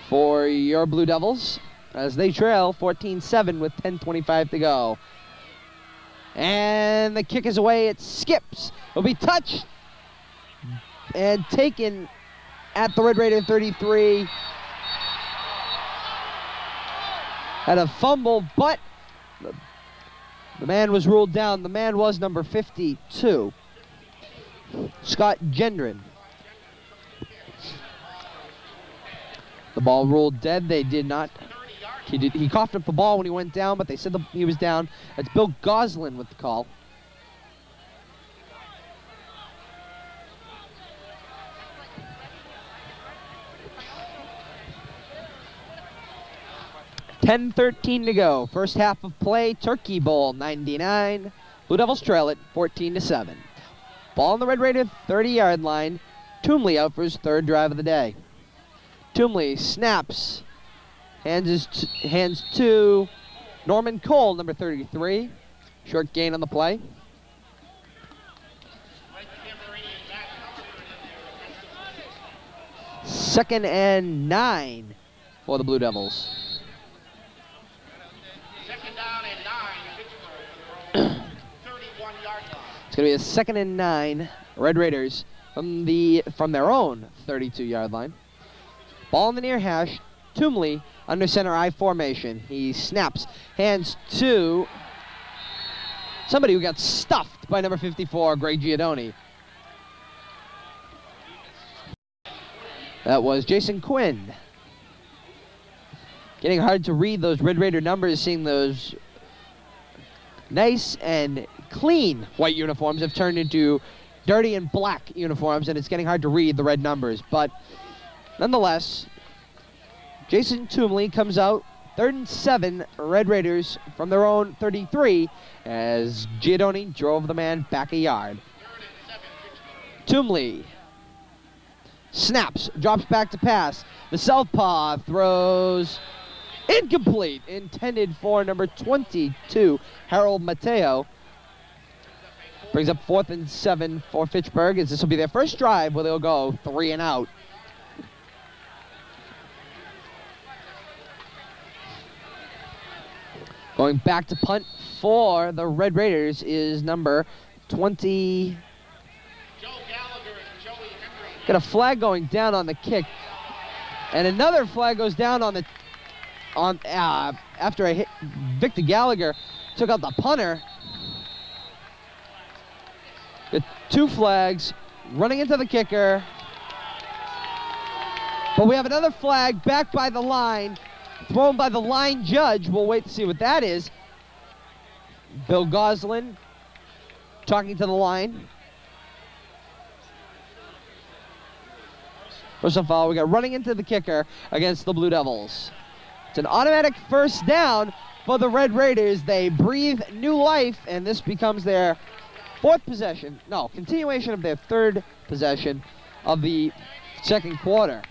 for your Blue Devils as they trail 14-7 with 10:25 to go. And the kick is away. It skips. It'll be touched and taken at the Red Raider 33. Had a fumble, but the man was ruled down. The man was number 52, Scott Gendron. The ball ruled dead. They did not. He coughed up the ball when he went down, but they said he was down. That's Bill Goslin with the call. $10:13 to go. First half of play. Turkey Bowl 99. Blue Devils trail it 14-7. Ball on the Red Raider 30-yard line. Toomley out for his third drive of the day. Toomley snaps. Hands to Norman Cole, number 33. Short gain on the play. Second and 9 for the Blue Devils. Second down and 9, 31-yard line. It's going to be a second and 9, Red Raiders from their own 32-yard line. Ball in the near hash. Toomley under center I formation. He snaps, hands to somebody who got stuffed by number 54, Greg Giadoni. That was Jason Quinn. Getting hard to read those Red Raider numbers, seeing those nice and clean white uniforms have turned into dirty and black uniforms, and it's getting hard to read the red numbers. But nonetheless, Jason Toomley comes out, 3rd and 7, Red Raiders from their own 33, as Giadoni drove the man back a yard. Toomley snaps, drops back to pass. The southpaw throws incomplete, intended for number 22, Harold Mateo. Brings up 4th and 7 for Fitchburg, as this will be their first drive where they'll go 3 and out. Going back to punt for the Red Raiders is number 20. Joe Gallagher and Joey Henry. Got a flag going down on the kick, and another flag goes down after a hit. Victor Gallagher took out the punter. Got 2 flags running into the kicker, but we have another flag back by the line, thrown by the line judge. We'll wait to see what that is. Bill Goslin talking to the line. Personal foul. We got running into the kicker against the Blue Devils. It's an automatic first down for the Red Raiders. They breathe new life, and this becomes their continuation of their 3rd possession of the second quarter.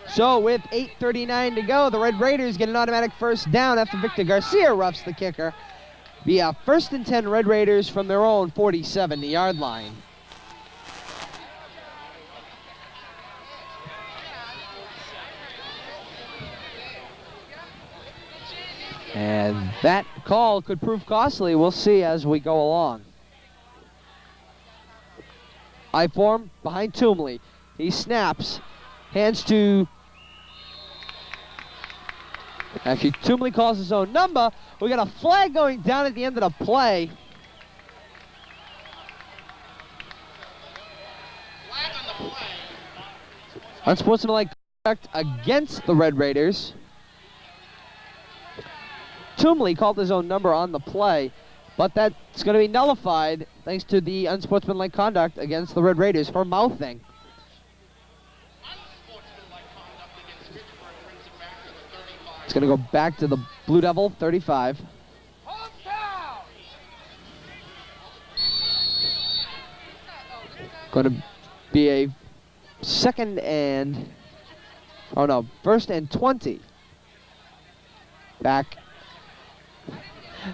So with 8:39 to go, the Red Raiders get an automatic first down after Victor Garcia roughs the kicker. Be a 1st and 10 Red Raiders from their own 47-yard line. And that call could prove costly. We'll see as we go along. I form behind Toomley. He snaps. Hands to... Actually, Toomley calls his own number. We got a flag going down at the end of the play. Flag on the play. Unsportsmanlike conduct against the Red Raiders. Toomley called his own number on the play, but that's going to be nullified thanks to the unsportsmanlike conduct against the Red Raiders for mouthing. Unsportsmanlike conduct against Fitchburg brings it back to the 35. It's going to go back to the Blue Devil 35. Going to be a first and 20. Back.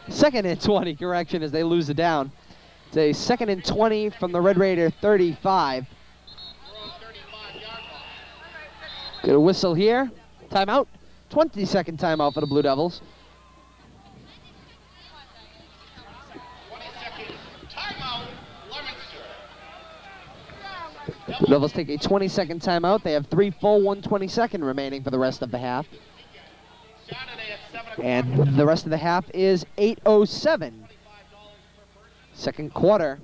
Second and 20, correction, as they lose it down. It's a second and 20 from the Red Raider 35. Get a whistle here. Timeout. 20-second timeout for the Blue Devils. 20-second timeout, Leominster. The Devils take a 20-second timeout. They have 3 full 1/22 remaining for the rest of the half. Saturday at 7 o'clock. And the rest of the half is 8:07. Second quarter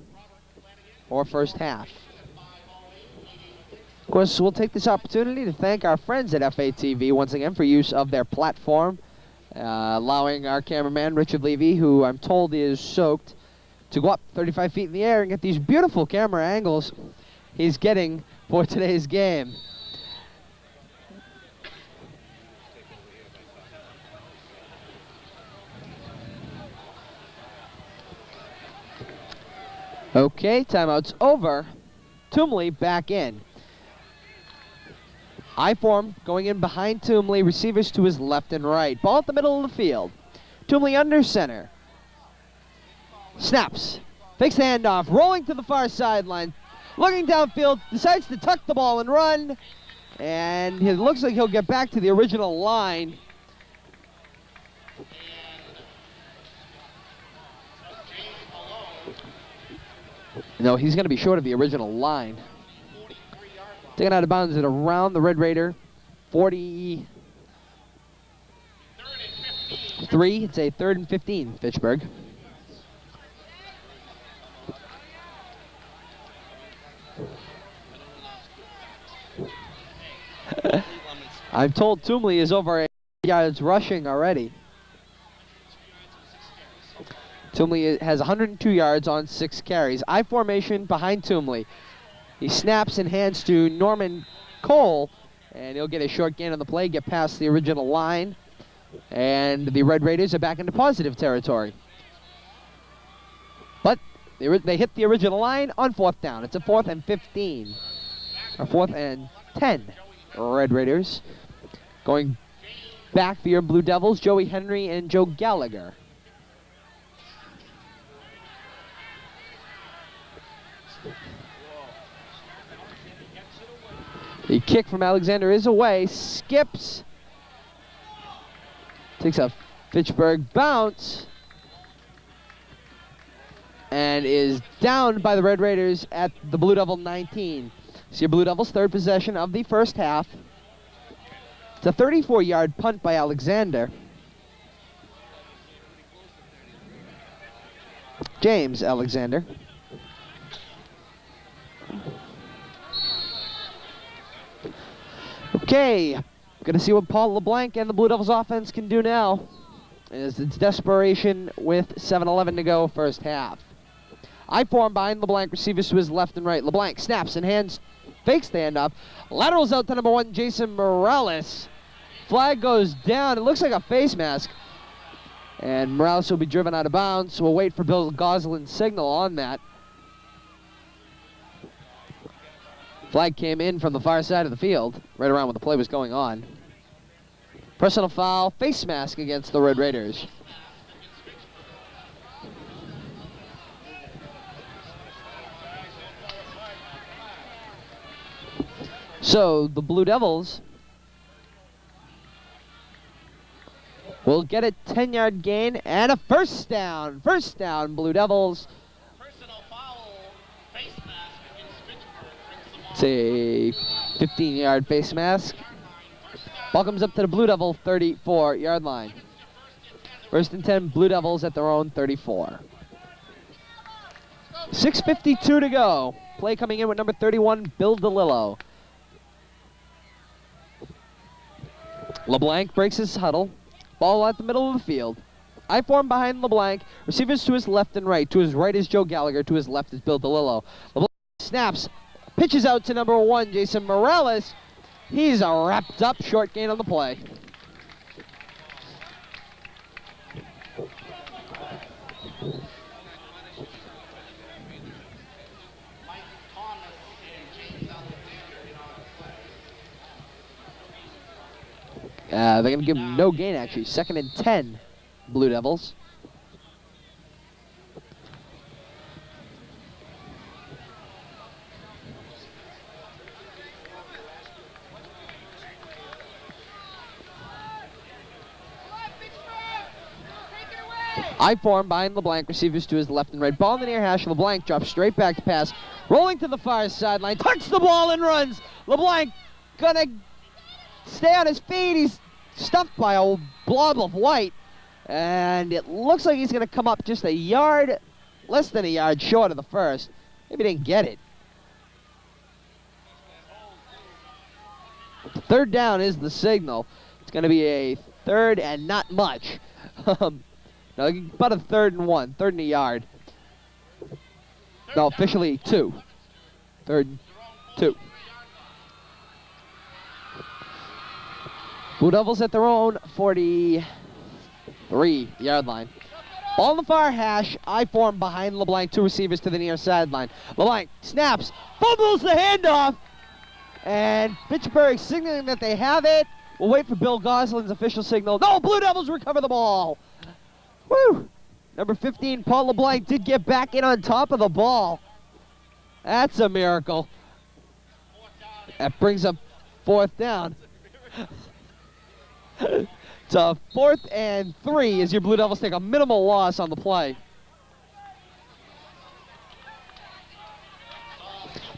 or first half. Of course, we'll take this opportunity to thank our friends at FATV once again for use of their platform, allowing our cameraman, Richard Levy, who I'm told is soaked, to go up 35 feet in the air and get these beautiful camera angles he's getting for today's game. Okay, timeout's over. Toomley back in. I form going in behind Toomley, receivers to his left and right. Ball at the middle of the field. Toomley under center. Snaps. Fakes the handoff, rolling to the far sideline. Looking downfield, decides to tuck the ball and run. And it looks like he'll get back to the original line. No, he's going to be short of the original line. Taken out of bounds at around the Red Raider 43. It's a 3rd and 15, Fitchburg. I'm told Toomley is over 8 yards rushing already. Toomley has 102 yards on 6 carries. I formation behind Toomley. He snaps and hands to Norman Cole, and he'll get a short gain on the play, get past the original line, and the Red Raiders are back into positive territory. But they hit the original line on 4th down. It's a 4th and 15, or 4th and 10. Red Raiders going back for your Blue Devils, Joey Henry and Joe Gallagher. The kick from Alexander is away, skips, takes a Fitchburg bounce, and is down by the Red Raiders at the Blue Devil 19. So your Blue Devils' 3rd possession of the first half. It's a 34-yard punt by Alexander. James Alexander. Okay, gonna see what Paul LeBlanc and the Blue Devils offense can do now. As it's desperation with 7:11 to go, first half. I form behind LeBlanc, receivers to his left and right. LeBlanc snaps and hands, fakes the handoff. Laterals out to number 1, Jason Morales. Flag goes down, it looks like a face mask. And Morales will be driven out of bounds. We'll wait for Bill Goslin's signal on that. Flag came in from the far side of the field, right around when the play was going on. Personal foul, face mask against the Red Raiders. So the Blue Devils will get a 10-yard gain and a first down. First down, Blue Devils. Personal foul, face mask against Fitchburg. It's a 15-yard face mask. Ball comes up to the Blue Devil 34-yard line. 1st and 10, Blue Devils at their own 34. 6:52 to go. Play coming in with number 31, Bill DeLillo. LeBlanc breaks his huddle. Ball at the middle of the field. I form behind LeBlanc. Receivers to his left and right. To his right is Joe Gallagher. To his left is Bill DeLillo. LeBlanc snaps. Pitches out to number 1, Jason Morales. He's wrapped up. Short gain on the play. They're going to give him no gain, actually. 2nd and 10, Blue Devils. I form behind LeBlanc, receivers to his left and right. Ball in the near hash. LeBlanc drops straight back to pass. Rolling to the far sideline. Touches the ball and runs. LeBlanc gonna stay on his feet. He's stuffed by a blob of white. And it looks like he's gonna come up just a yard, less than a yard short of the first. Maybe didn't get it. 3rd down is the signal. It's gonna be a 3rd and not much. No, about a 3rd and 1, 3rd and a yard. No, officially 2. 3rd and 2. Blue Devils at their own 43-yard line. Ball in the far hash. I form behind LeBlanc. 2 receivers to the near sideline. LeBlanc snaps, fumbles the handoff, and Fitchburg signaling that they have it. We'll wait for Bill Goslin's official signal. No, Blue Devils recover the ball. Woo! Number 15, Paul LeBlanc, did get back in on top of the ball. That's a miracle. That brings up 4th down. It's a 4th and 3 as your Blue Devils take a minimal loss on the play.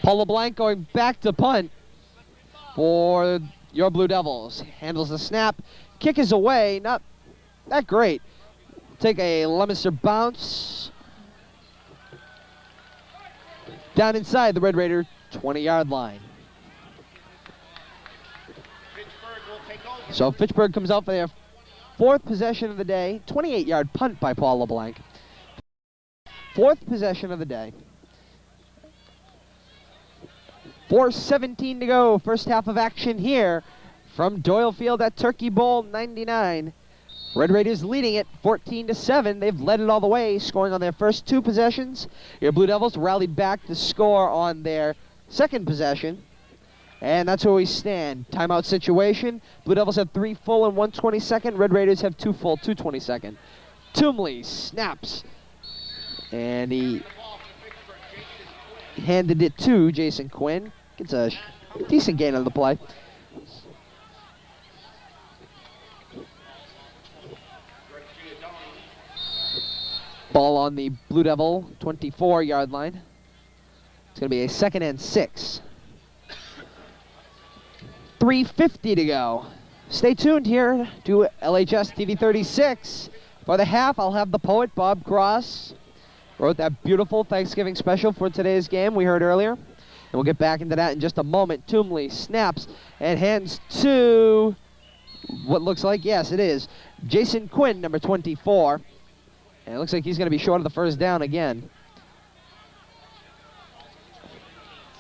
Paul LeBlanc going back to punt for your Blue Devils. Handles the snap. Kick is away. Not that great. Take a Leominster bounce. Down inside the Red Raider 20-yard line. So Fitchburg comes out for their 4th possession of the day. 28-yard punt by Paul LeBlanc. 4th possession of the day. 4:17 to go. First half of action here from Doyle Field at Turkey Bowl 99. Red Raiders leading it 14-7. They've led it all the way, scoring on their first 2 possessions. Your Blue Devils rallied back to score on their 2nd possession. And that's where we stand. Timeout situation. Blue Devils have 3 full and 1 22nd. Red Raiders have 2 full, 2 22nd. Toomley snaps. And he handed it to Jason Quinn. Gets a decent gain on the play. Ball on the Blue Devil 24-yard line. It's going to be a 2nd and 6. 3:50 to go. Stay tuned here to LHS TV 36. For the half, I'll have the poet Bob Cross. Wrote that beautiful Thanksgiving special for today's game we heard earlier. And we'll get back into that in just a moment. Toomley snaps and hands to what looks like, yes, it is, Jason Quinn, number 24. And it looks like he's going to be short of the 1st down again.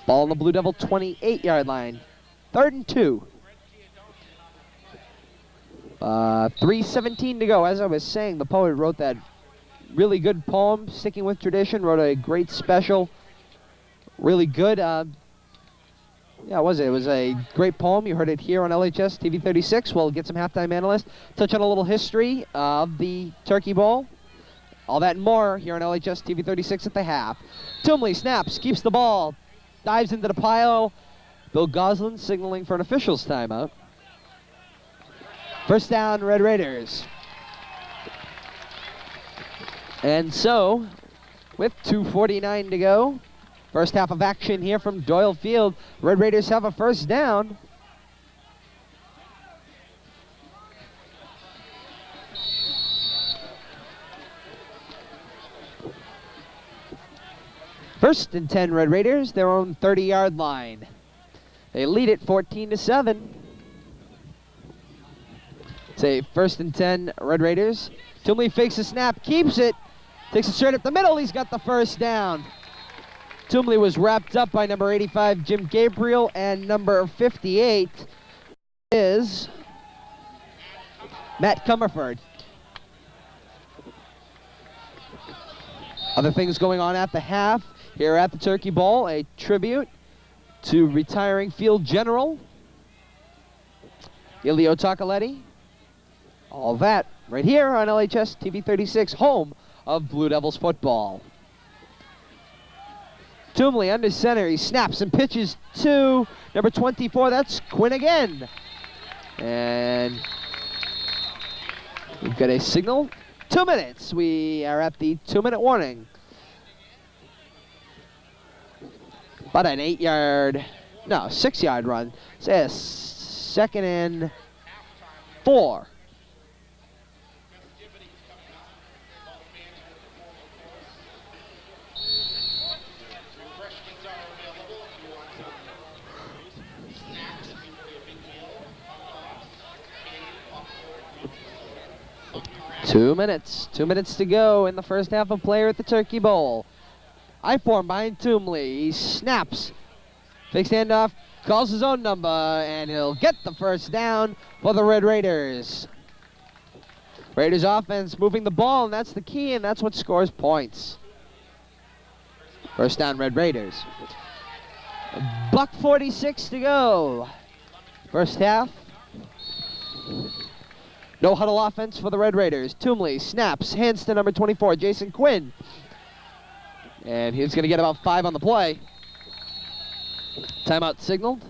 Ball on the Blue Devil 28-yard line. 3rd and 2. 3:17 to go. As I was saying, the poet wrote that really good poem, sticking with tradition, wrote a great special. Really good. Yeah, it was a great poem. You heard it here on LHS TV 36. We'll get some halftime analysts, touch on a little history of the Turkey Bowl. All that and more here on LHS TV 36 at the half. Toomley snaps, keeps the ball, dives into the pile. Bill Goslin signaling for an official's timeout. 1st down, Red Raiders. And so, with 2:49 to go, First half of action here from Doyle Field. Red Raiders have a first down. First and 10 Red Raiders, their own 30-yard line. They lead it 14-7. It's a first and 10 Red Raiders. Toomley fakes the snap, keeps it, takes it straight up the middle. He's got the first down. Toomley was wrapped up by number 85, Jim Gabriel, and number 58 is Matt Comerford. Other things going on at the half. Here at the Turkey Bowl, a tribute to retiring field general Ilio Toccoletti. All that right here on LHS TV 36, home of Blue Devils football. Toomley under center, he snaps and pitches to number 24, that's Quinn again. And we've got a signal, 2 minutes. We are at the 2-minute warning. About an 6-yard run. Say a second and 4. Two minutes to go in the first half of play at the Turkey Bowl. I form behind Toomley. He snaps, fakes handoff, calls his own number, and he'll get the first down for the Red Raiders. Raiders offense moving the ball, and that's the key, and that's what scores points. First down, Red Raiders. $1:46 to go. First half. No huddle offense for the Red Raiders. Toomley snaps, hands to number 24, Jason Quinn. And he's going to get about 5 on the play. Timeout signaled.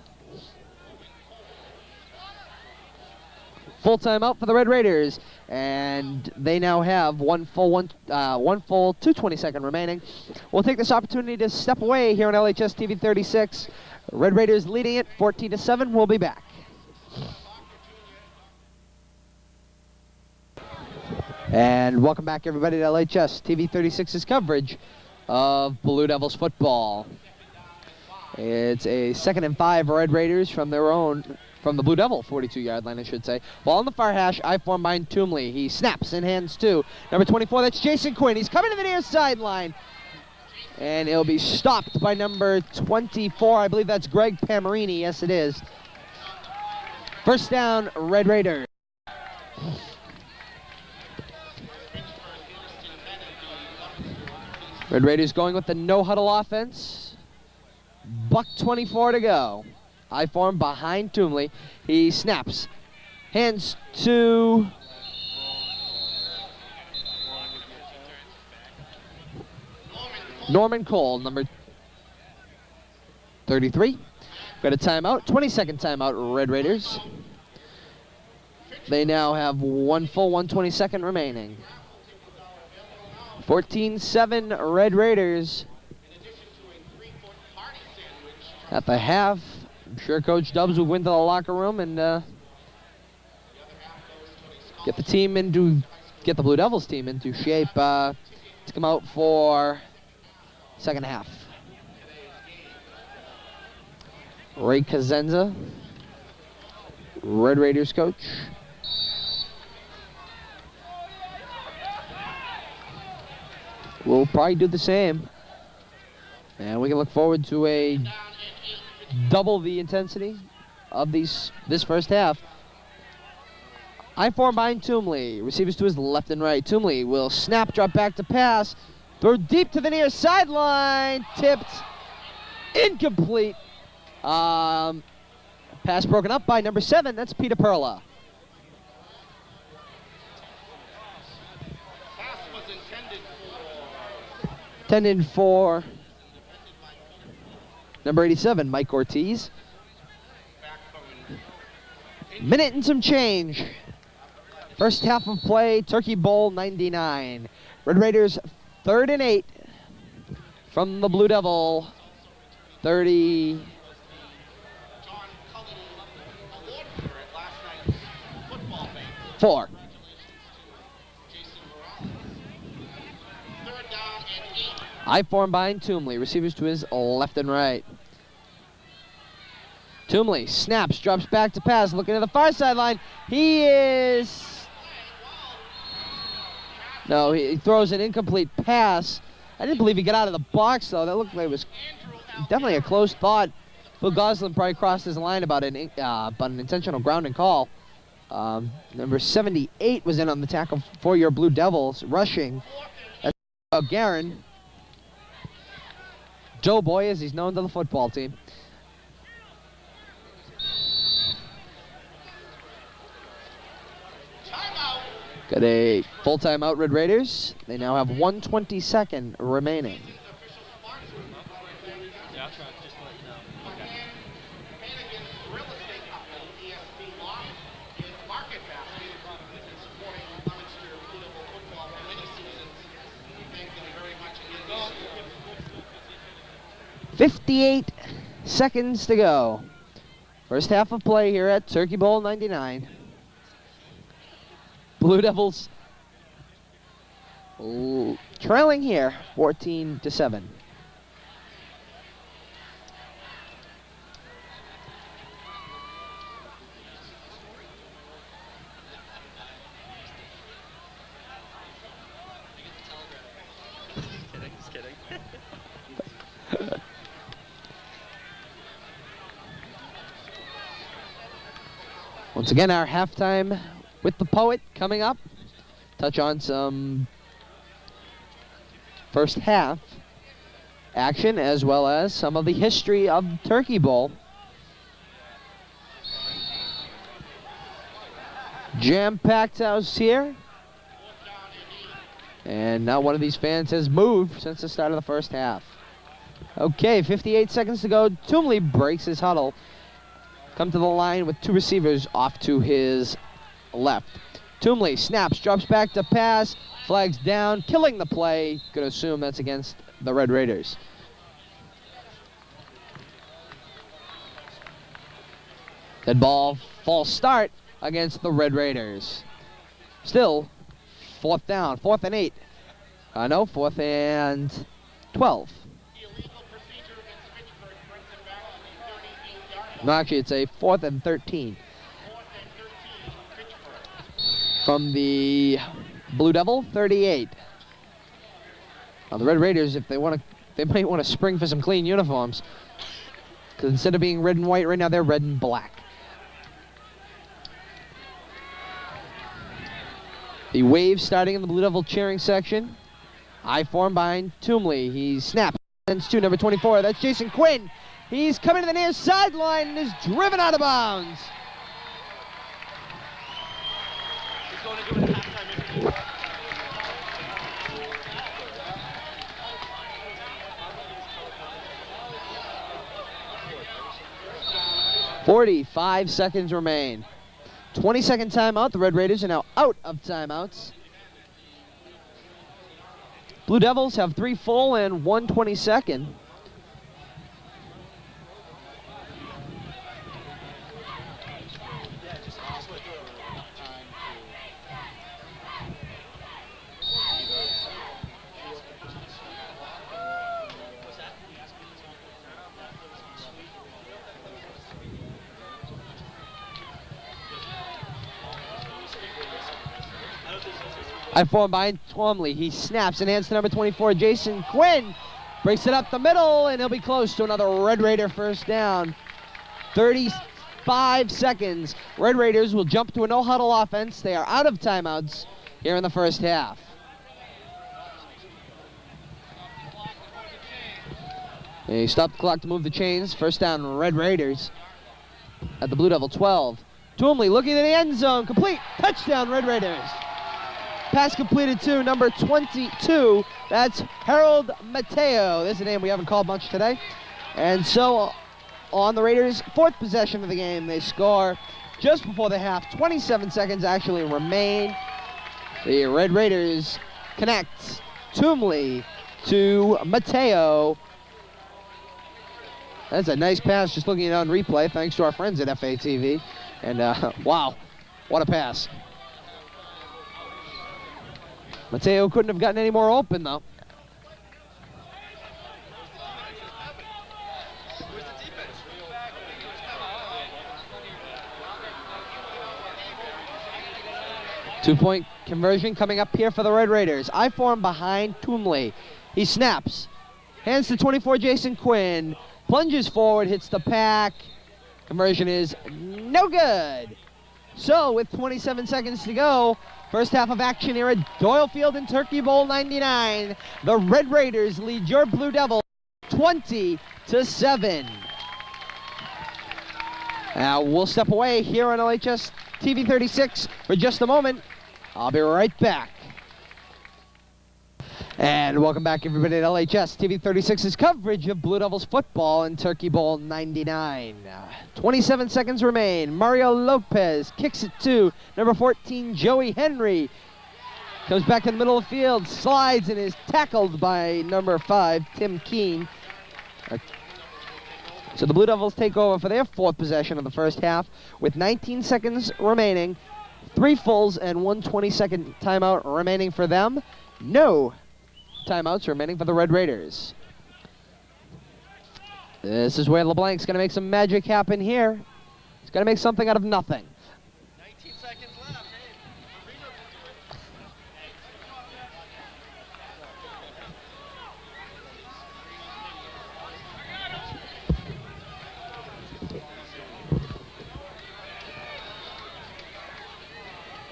Full timeout for the Red Raiders. And they now have one full 2:20 remaining. We'll take this opportunity to step away here on LHS TV 36. Red Raiders leading it 14-7. We'll be back. And welcome back, everybody, to LHS TV 36's coverage of Blue Devils football. It's a 2nd and 5 Red Raiders from the Blue Devil 42-yard line, I should say. Ball on the far hash, I form behind Toomley. He snaps and hands to number 24, that's Jason Quinn. He's coming to the near sideline. And he'll be stopped by number 24. I believe that's Greg Pamarini. Yes, it is. First down, Red Raiders. Red Raiders going with the no-huddle offense. $1:24 to go. I form behind Toomley. He snaps. Hands to Norman Cole, number 33. Got a timeout, 20-second timeout, Red Raiders. They now have one full 1:22 remaining. 14-7 Red Raiders. At the half, I'm sure Coach Dubs will went to the locker room and get the Blue Devils team into shape to come out for second half. Ray Kazenza, Red Raiders coach. We'll probably do the same. And we can look forward to a double the intensity of this first half. I form behind Toomley. Receivers to his left and right. Toomley will snap, drop back to pass. Throw deep to the near sideline. Tipped. Incomplete. Pass broken up by number 7. That's Peter Perla. Intended for number 87, Mike Ortiz. Minute and some change. First half of play, Turkey Bowl 99. Red Raiders 3rd and 8 from the Blue Devil 34. I form behind Toomley. Receivers to his left and right. Toomley snaps, drops back to pass, looking at the far sideline. He throws an incomplete pass. I didn't believe he got out of the box, though. That looked like it was definitely a close thought. Phil Goslin probably crossed his line about an intentional grounding call. Number 78 was in on the tackle for your Blue Devils, rushing. That's Garin. Doughboy, as he's known to the football team. Got a full timeout, Red Raiders. They now have 1:22 remaining. .58 seconds to go. First half of play here at Turkey Bowl 99. Blue Devils trailing here, 14-7. Just kidding. Once again, our halftime with the Poet coming up. Touch on some first half action as well as some of the history of Turkey Bowl. Jam-packed house here. And now one of these fans has moved since the start of the first half. Okay, 58 seconds to go. Toomley breaks his huddle. Come to the line with two receivers off to his left. Toomley snaps, drops back to pass, flags down, killing the play. Gonna assume that's against the Red Raiders. Dead ball, false start against the Red Raiders. Still, fourth down, 4th and 8. No, 4th and 12. No, actually, it's a 4th and 13. From the Blue Devil, 38. Now the Red Raiders, if they want to, they might want to spring for some clean uniforms. Because instead of being red and white right now, they're red and black. The wave starting in the Blue Devil cheering section. I form behind Toomley. He snaps. Sends to number 24. That's Jason Quinn. He's coming to the near sideline and is driven out of bounds. 45 seconds remain. 20-second timeout. The Red Raiders are now out of timeouts. Blue Devils have 3 full and 1 22nd. I form behind Twomley. He snaps and hands to number 24, Jason Quinn. Breaks it up the middle, and he'll be close to another Red Raider first down. 35 seconds. Red Raiders will jump to a no-huddle offense. They are out of timeouts here in the first half. They stop the clock to move the chains. First down, Red Raiders at the Blue Devil 12. Twomley looking at the end zone. Complete. Touchdown, Red Raiders. Pass completed to number 22. That's Harold Mateo. This is a name we haven't called much today. And so on the Raiders' 4th possession of the game, they score just before the half. 27 seconds actually remain. The Red Raiders connect. Toomley to Mateo That's a nice pass, just looking at it on replay, thanks to our friends at FATV. And wow, what a pass. Mateo couldn't have gotten any more open, though. Two-point conversion coming up here for the Red Raiders. I form behind Toomley. He snaps. Hands to 24, Jason Quinn. Plunges forward, hits the pack. Conversion is no good. So with 27 seconds to go, first half of action here at Doyle Field in Turkey Bowl 99. The Red Raiders lead your Blue Devils 20-7. Now we'll step away here on LHS TV 36 for just a moment. I'll be right back. And welcome back, everybody, at LHS TV 36's coverage of Blue Devils football in Turkey Bowl 99. 27 seconds remain. Mario Lopez kicks it to number 14, Joey Henry. Comes back in the middle of the field, slides, and is tackled by number 5, Tim Keene. So the Blue Devils take over for their fourth possession of the first half with 19 seconds remaining. 3 fulls and 1 20-second timeout remaining for them. No timeouts remaining for the Red Raiders. This is where LeBlanc's going to make some magic happen here. He's going to make something out of nothing. 19 seconds left.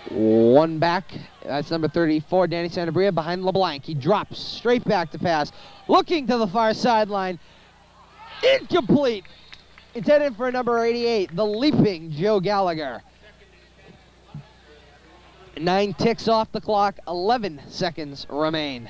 One back. That's number 34, Danny Santabria, behind LeBlanc. He drops straight back to pass. Looking to the far sideline. Incomplete. Intended for number 88, the leaping Joe Gallagher. 9 ticks off the clock. 11 seconds remain.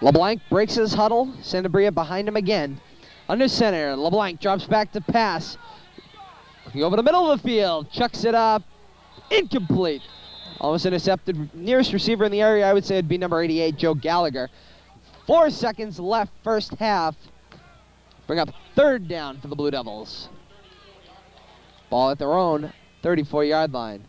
LeBlanc breaks his huddle. Santabria behind him again. Under center, LeBlanc drops back to pass. Looking over the middle of the field, chucks it up. Incomplete. Almost intercepted. Nearest receiver in the area, I would say, would be number 88, Joe Gallagher. 4 seconds left, first half. Bring up third down for the Blue Devils. Ball at their own 34-yard line.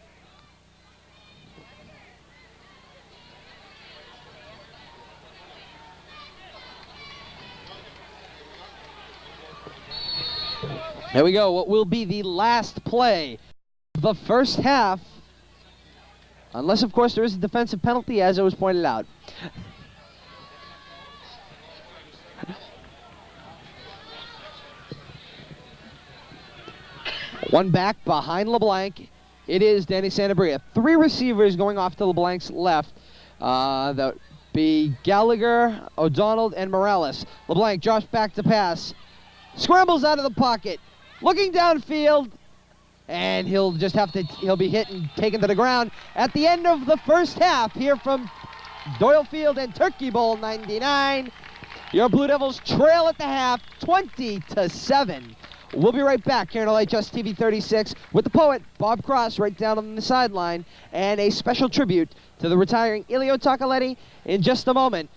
Here we go, what will be the last play of the first half. Unless, of course, there is a defensive penalty, as it was pointed out. One back behind LeBlanc. It is Danny Santabria. 3 receivers going off to LeBlanc's left. That would be Gallagher, O'Donnell, and Morales. LeBlanc drops back to pass. Scrambles out of the pocket. Looking downfield, and he'll be hit and taken to the ground at the end of the first half here from Doyle Field and Turkey Bowl 99. Your Blue Devils trail at the half, 20-7. We'll be right back here on LHS TV 36 with the poet, Bob Cross, right down on the sideline, and a special tribute to the retiring Elio Toccoletti in just a moment.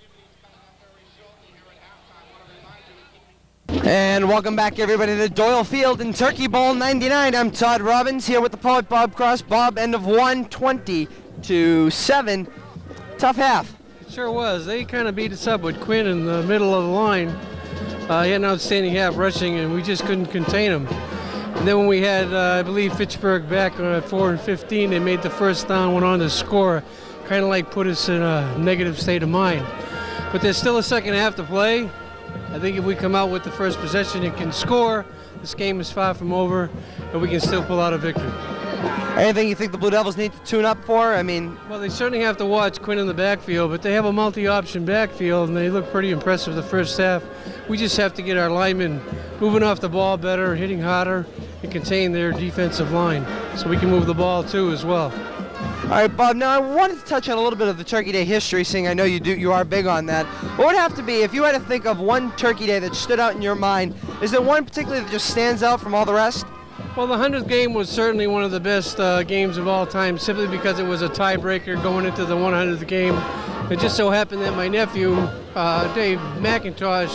And welcome back, everybody, to Doyle Field in Turkey Bowl 99. I'm Todd Robbins here with the poet, Bob Cross. Bob, end of 1, 20-7. Tough half. Sure was. They kind of beat us up with Quinn in the middle of the line. He had an outstanding half rushing, and we just couldn't contain him. And then when we had, I believe, Fitchburg back on 4 and 15, they made the first down, went on to score. Kind of like put us in a negative state of mind. But there's still a second half to play. I think if we come out with the first possession and can score, this game is far from over, and we can still pull out a victory. Anything you think the Blue Devils need to tune up for? I mean, well, they certainly have to watch Quinn in the backfield, but they have a multi-option backfield, and they look pretty impressive the first half. We just have to get our linemen moving off the ball better, hitting harder, and contain their defensive line so we can move the ball too as well. All right, Bob, now I wanted to touch on a little bit of the Turkey Day history, seeing I know you are big on that. What would it have to be, if you had to think of one Turkey Day that stood out in your mind, is there one particularly that just stands out from all the rest? Well, the 100th game was certainly one of the best games of all time, simply because it was a tiebreaker going into the 100th game. It just so happened that my nephew, Dave McIntosh,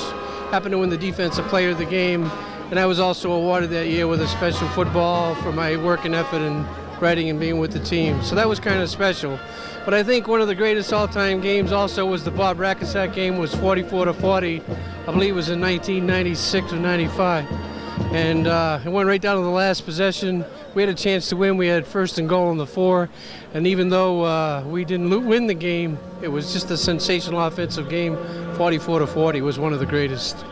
happened to win the Defensive Player of the game, and I was also awarded that year with a special football for my work and effort in writing and being with the team. So that was kind of special. But I think one of the greatest all-time games also was the Bob Rackensack game, was 44-40. I believe it was in 1996 or 95. And it went right down to the last possession. We had a chance to win. We had first and goal on the 4. And even though we didn't win the game, it was just a sensational offensive game. 44-40 was one of the greatest.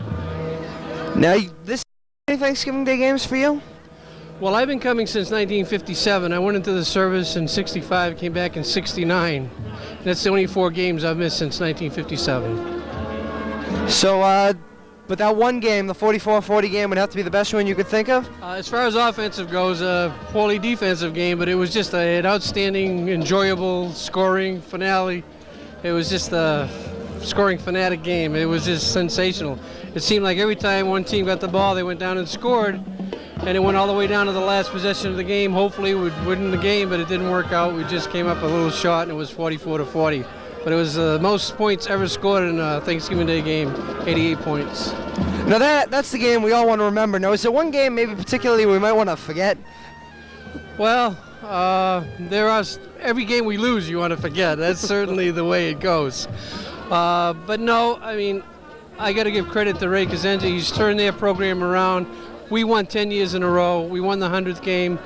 Now, this any Thanksgiving Day games for you? Well, I've been coming since 1957. I went into the service in 65, came back in 69. That's the only 4 games I've missed since 1957. So, but that one game, the 44-40 game, would have to be the best one you could think of? As far as offensive goes, a poorly defensive game, but it was just an outstanding, enjoyable scoring finale. It was just a scoring fanatic game. It was just sensational. It seemed like every time one team got the ball, they went down and scored, and it went all the way down to the last possession of the game. Hopefully we'd win the game, but it didn't work out. We just came up a little short, and it was 44-40. But it was the most points ever scored in a Thanksgiving Day game, 88 points. Now that's the game we all want to remember. Now, is there one game maybe particularly we might want to forget? Well, every game we lose you want to forget. That's certainly the way it goes. But no, I mean, I got to give credit to Ray Kazenza. He's turned their program around. We won 10 years in a row. We won the 100th game,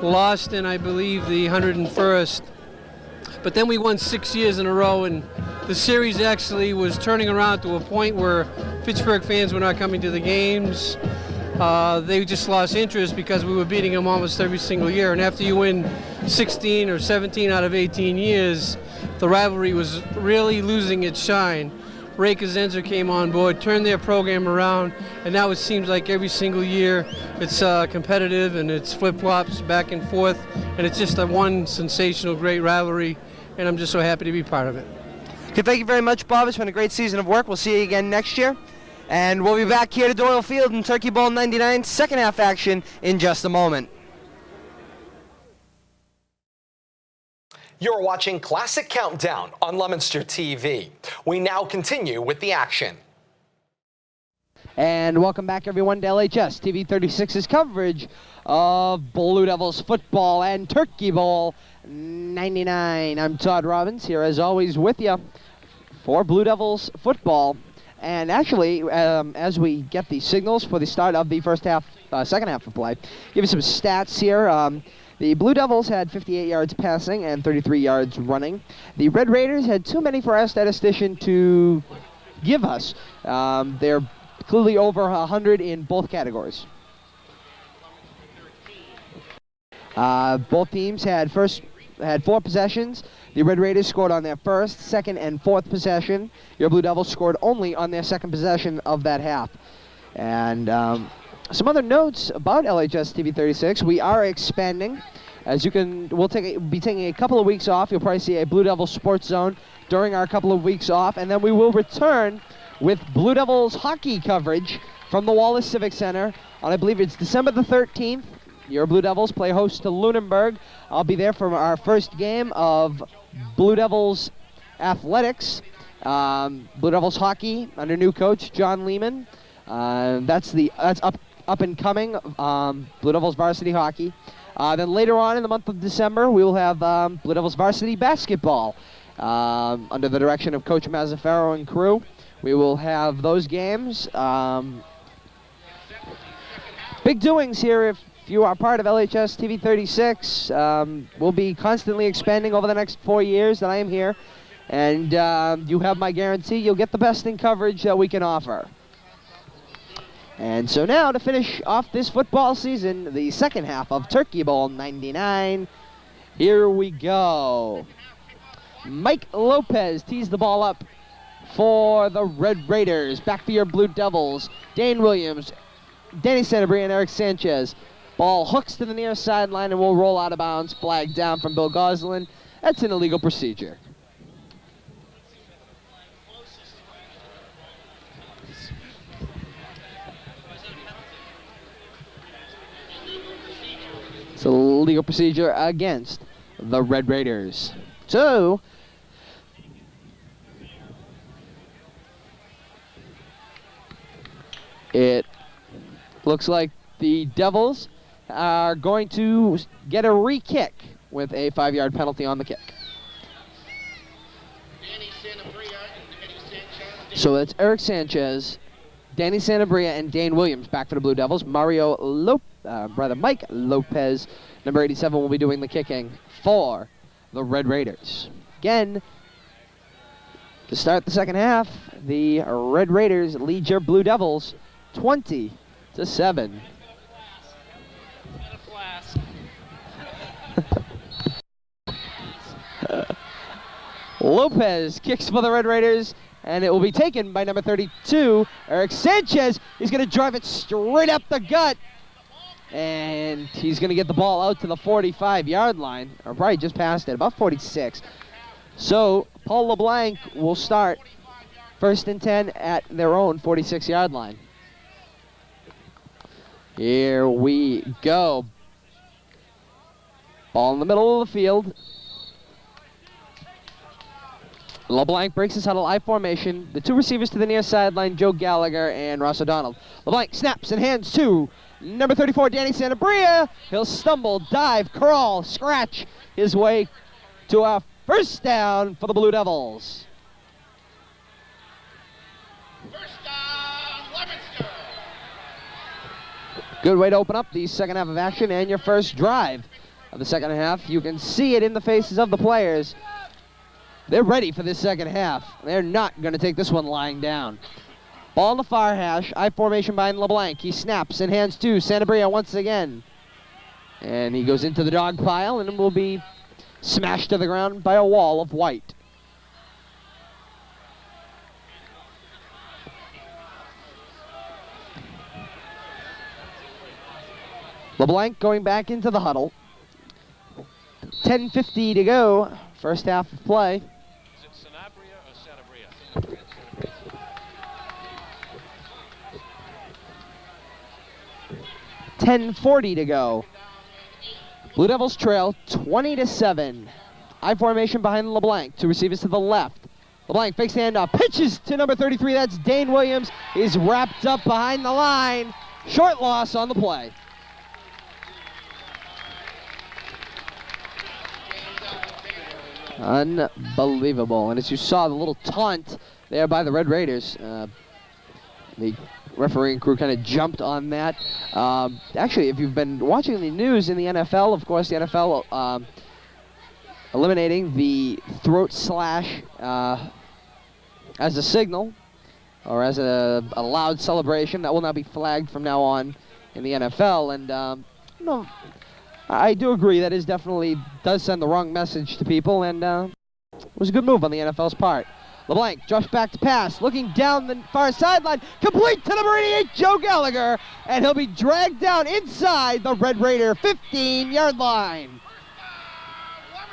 lost in, I believe, the 101st. But then we won 6 years in a row, and the series actually was turning around to a point where Fitchburg fans were not coming to the games. They just lost interest because we were beating them almost every single year. And after you win 16 or 17 out of 18 years, the rivalry was really losing its shine. Ray Kazenza came on board, turned their program around, and now it seems like every single year it's competitive and it's flip-flops back and forth, and it's just one sensational, great rivalry, and I'm just so happy to be part of it. Okay, thank you very much, Bob. It's been a great season of work. We'll see you again next year. And we'll be back here to Doyle Field in Turkey Bowl 99, second half action in just a moment. You're watching Classic Countdown on Leominster TV. We now continue with the action. And welcome back, everyone, to LHS TV 36's coverage of Blue Devils football and Turkey Bowl 99. I'm Todd Robbins, here as always with you for Blue Devils football. And actually, as we get the signals for the start of the second half of play, give you some stats here. The Blue Devils had 58 yards passing and 33 yards running. The Red Raiders had too many for our statistician to give us. They're clearly over 100 in both categories. Both teams had 4 possessions. The Red Raiders scored on their first, second, and fourth possession. Your Blue Devils scored only on their second possession of that half. And some other notes about LHS TV 36. We are expanding. As you can, we'll be taking a couple of weeks off. You'll probably see a Blue Devils Sports Zone during our couple of weeks off, and then we will return with Blue Devils hockey coverage from the Wallace Civic Center on, I believe it's December the 13th. Your Blue Devils play host to Lunenburg. I'll be there for our first game of Blue Devils athletics. Blue Devils hockey under new coach John Lehman. That's up and coming. Blue Devils varsity hockey. Then later on in the month of December, we will have Blue Devils varsity basketball under the direction of Coach Mazzaferro and crew. We will have those games. Big doings here if you are part of LHS TV 36. We'll be constantly expanding over the next 4 years that I am here. And you have my guarantee you'll get the best in coverage that we can offer. And so now to finish off this football season, the second half of Turkey Bowl 99. Here we go. Mike Lopez tees the ball up for the Red Raiders. Back for your Blue Devils. Dane Williams, Danny Santabria, and Eric Sanchez. Ball hooks to the near sideline and will roll out of bounds. Flag down from Bill Goslin. That's an illegal procedure. It's a legal procedure against the Red Raiders. So, it looks like the Devils are going to get a re-kick with a 5-yard penalty on the kick. So that's Eric Sanchez, Danny Santabria, and Dane Williams back for the Blue Devils. Mike Lopez, number 87, will be doing the kicking for the Red Raiders. Again, to start the second half, the Red Raiders lead your Blue Devils 20-7. Lopez kicks for the Red Raiders, and it will be taken by number 32, Eric Sanchez. He's going to drive it straight up the gut, and he's going to get the ball out to the 45-yard line, or probably just past it, about 46. So Paul LeBlanc will start 1st and 10 at their own 46-yard line. Here we go. Ball in the middle of the field. LeBlanc breaks his huddle, I formation. The two receivers to the near sideline, Joe Gallagher and Ross O'Donnell. LeBlanc snaps and hands to number 34, Danny Santabria. He'll stumble, dive, crawl, scratch his way to a first down for the Blue Devils. First down, Leominster. Good way to open up the second half of action and your first drive of the second half. You can see it in the faces of the players. They're ready for this second half. They're not going to take this one lying down. Ball in the far hash. I formation behind LeBlanc. He snaps and hands to Santabria once again. And he goes into the dog pile and will be smashed to the ground by a wall of white. LeBlanc going back into the huddle. 10:50 to go. First half of play. Is it Sanabria or Sanabria? 10:40 to go. Blue Devils trail 20-7. I formation behind LeBlanc. Two receivers to the left. LeBlanc fakes the handoff. Pitches to number 33. That's Dane Williams. He's wrapped up behind the line. Short loss on the play. Unbelievable. And as you saw, the little taunt there by the Red Raiders, the refereeing crew kind of jumped on that. Actually, if you've been watching the news in the NFL, of course, the NFL eliminating the throat slash as a signal or as a loud celebration. That will now be flagged from now on in the NFL. And no, I do agree that is definitely does send the wrong message to people, and it was a good move on the NFL's part. LeBlanc drops back to pass, looking down the far sideline, complete to number 88, Joe Gallagher, and he'll be dragged down inside the Red Raider 15-yard line.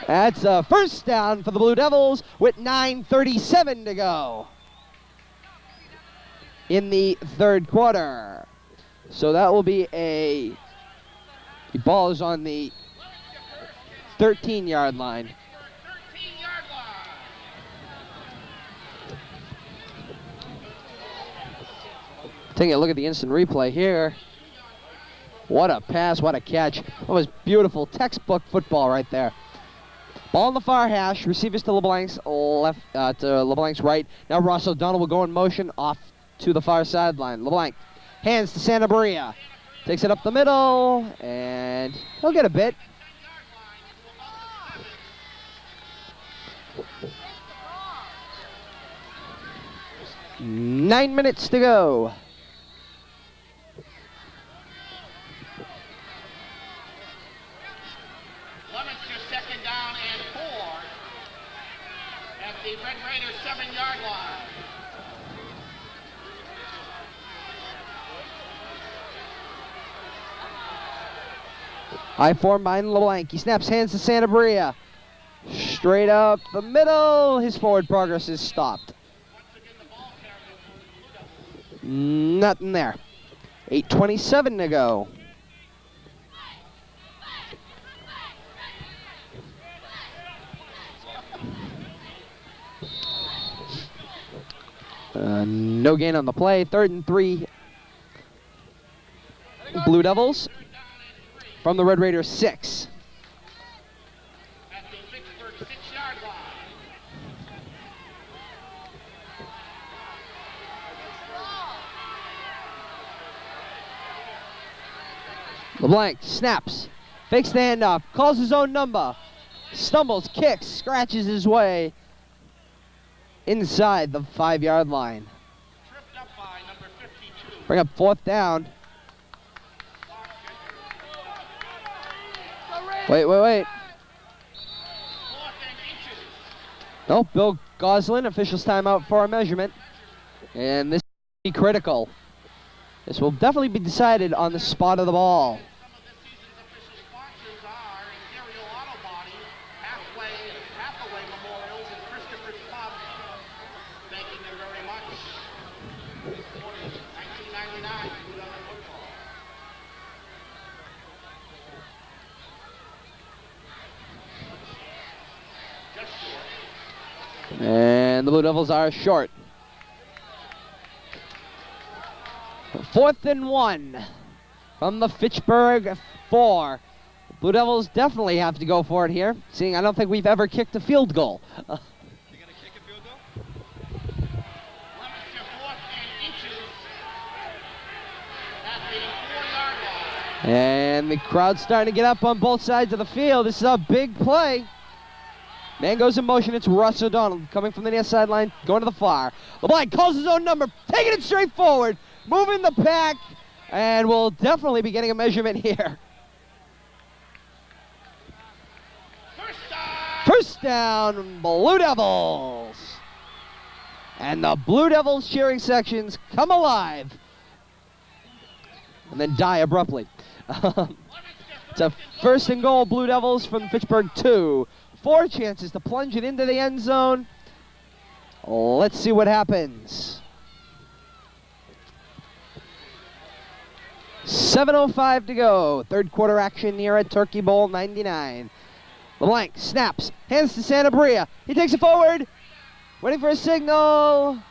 That's a first down for the Blue Devils with 9:37 to go in the third quarter. So that will be the ball is on the 13-yard line. Taking a look at the instant replay here. What a pass, what a catch. That was beautiful textbook football right there. Ball in the far hash, receivers to LeBlanc's left, to LeBlanc's right. Now Ross O'Donnell will go in motion off to the far sideline. LeBlanc hands to Santabria. Takes it up the middle, and he'll get a bit. Nine minutes to go. Leominster second down and 4 at the Red Raiders 7-yard line. High form behind LeBlanc. He snaps hands to Santabria. Straight up the middle. His forward progress is stopped. Nothing there. 8:27 to go. No gain on the play. 3rd and 3. Blue Devils from the Red Raiders 6. At the Fitchburg 6-yard line. LeBlanc snaps, fakes the handoff, calls his own number, stumbles, kicks, scratches his way inside the 5-yard line. Tripped up by number 52. Bring up 4th down. Wait. 4th and inches. No, Bill Goslin, official's timeout for a measurement. And this will be critical. This will definitely be decided on the spot of the ball. Some of this season's official sponsors are Imperial Auto Body, Hathaway Memorials, and Christopher's Pub. Thanking them very much. 1999, Blue Devil football. Just short. And the Blue Devils are short. 4th and 1 from the Fitchburg 4. Blue Devils definitely have to go for it here, seeing I don't think we've ever kicked a field goal. You're going to kick a field goal? Leominster 4th and inches at the 4-yard line. And the crowd's starting to get up on both sides of the field. This is a big play. Man goes in motion. It's Russ O'Donnell coming from the near sideline, going to the far. LeBlanc calls his own number, taking it straight forward, moving the pack, and we'll definitely be getting a measurement here. First down, Blue Devils. And the Blue Devils cheering sections come alive and then die abruptly. It's a 1st and goal, Blue Devils from Fitchburg 2. 4 chances to plunge it into the end zone. Let's see what happens. 7:05 to go. 3rd quarter action here at Turkey Bowl 99. LeBlanc snaps, hands to Santabria. He takes it forward, waiting for a signal.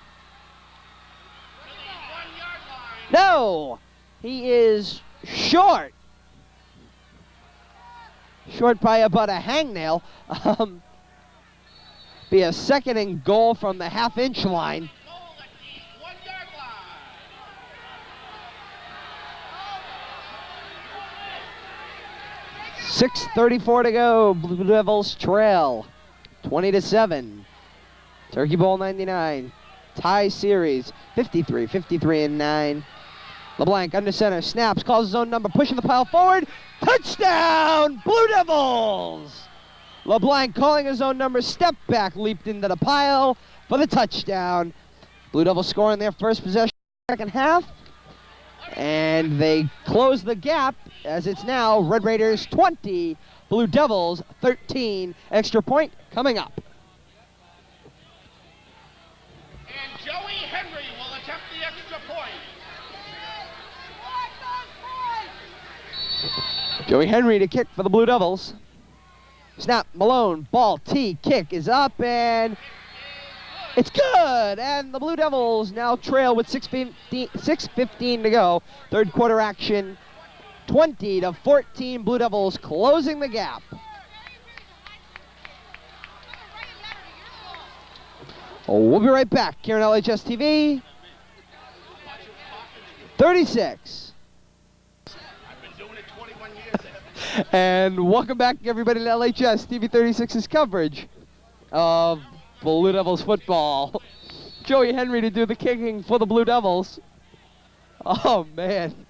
No, he is short. Short by about a hangnail. Be a 2nd and goal from the half-inch line. 6:34 to go. Blue Devils trail 20-7. Turkey Bowl 99. Tie series 53-9. LeBlanc under center, snaps, calls his own number, pushing the pile forward. Touchdown, Blue Devils! LeBlanc calling his own number, step back, leaped into the pile for the touchdown. Blue Devils scoring their first possession in the 2nd half. And they close the gap as it's now Red Raiders 20, Blue Devils 13. Extra point coming up. And Joey Henry will attempt the extra point. Joey Henry to kick for the Blue Devils. Snap, Malone, ball, T, kick is up, and it's good! And the Blue Devils now trail with 6:15 to go. 3rd quarter action, 20-14. Blue Devils closing the gap. We'll be right back here on LHS TV. 36. And welcome back, everybody, to LHS TV 36's coverage of Blue Devils football. Joey Henry to do the kicking for the Blue Devils. Oh, man.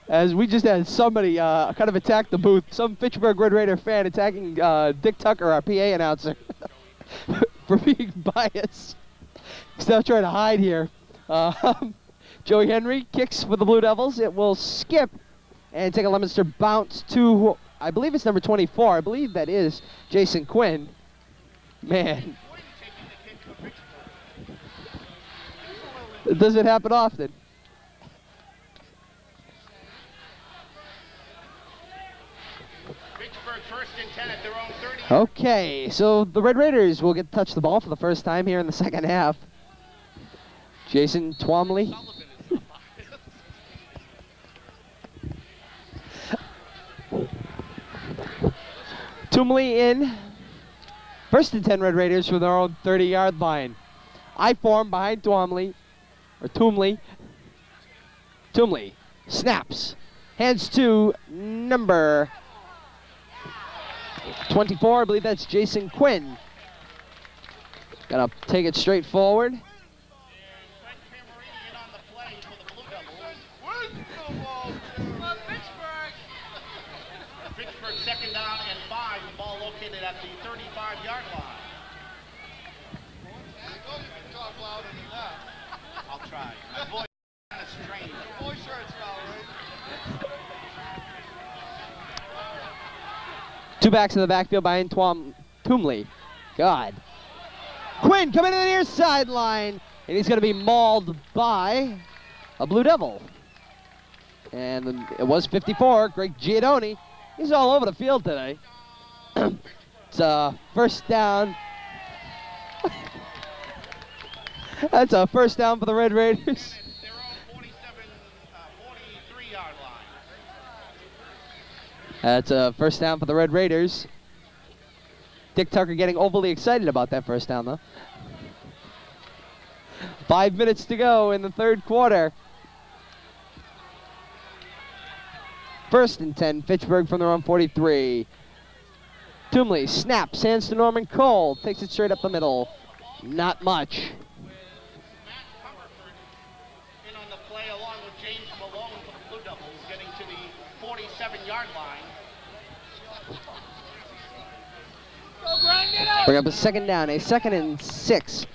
As we just had somebody kind of attack the booth. Some Fitchburg Red Raider fan attacking Dick Tucker, our PA announcer, for being biased. He's now trying to hide here. Joey Henry kicks for the Blue Devils. It will skip and take a Leominster bounce to, I believe it's number 24. I believe that is Jason Quinn. Man. Does it happen often? Fitchburg first and 10 at their own 30. Okay, so the Red Raiders will get to touch the ball for the first time here in the second half. Jason Twomley. Twomley in. First and 10 Red Raiders from their own 30-yard line. I form behind Twomley. Or Twomley. Twomley snaps. Hands to number 24. I believe that's Jason Quinn. Gonna take it straight forward. Fitchburg second down and 5. The ball located at the 35-yard line. I'll try. My voice is kind of strange. Your voice hurts now, right? Two backs in the backfield behind Twomley. God. Quinn coming to the near sideline, and he's going to be mauled by a Blue Devil. And it was 54, Greg Giannoni. He's all over the field today. It's a first down. That's a first down for the Red Raiders. Their own 43-yard line. That's a first down for the Red Raiders. Dick Tucker getting overly excited about that first down, though. 5 minutes to go in the third quarter. First and 10, Fitchburg from their own 43. Twomley snaps, hands to Norman Cole, takes it straight up the middle. Not much. Matt Comerford in on the play along with James Malone for the Blue Devils, getting to the 47-yard line. Bring up a second down, a 2nd and 6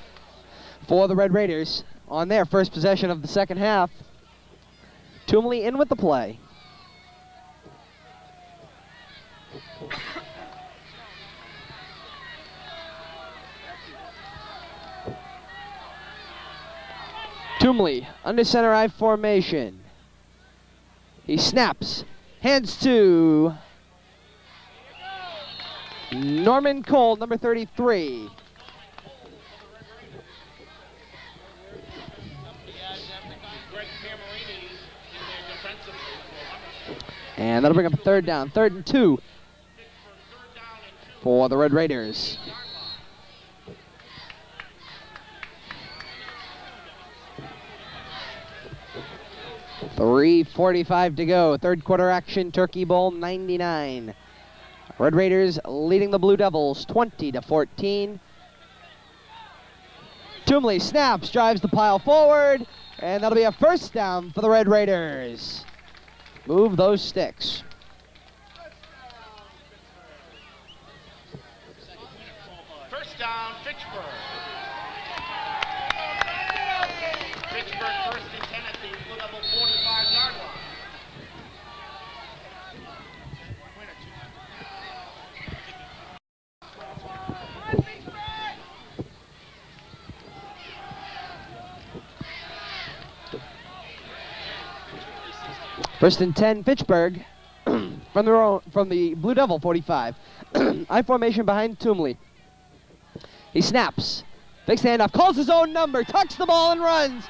for the Red Raiders on their first possession of the second half. Twomley in with the play. Twomley under center I formation. He snaps, hands to Norman Cole, number 33. And that'll bring up a third down, 3rd and 2 for the Red Raiders. .345 to go, third quarter action, Turkey Bowl 99. Red Raiders leading the Blue Devils 20-14. Twomley snaps, drives the pile forward, and that'll be a first down for the Red Raiders. Move those sticks. First down, Fitchburg. Fitchburg first and 10 at the Blue Devil 45-yard line. First and 10, Fitchburg from the Blue Devil 45. I formation behind Twomley. He snaps, fakes the handoff, calls his own number, tucks the ball and runs.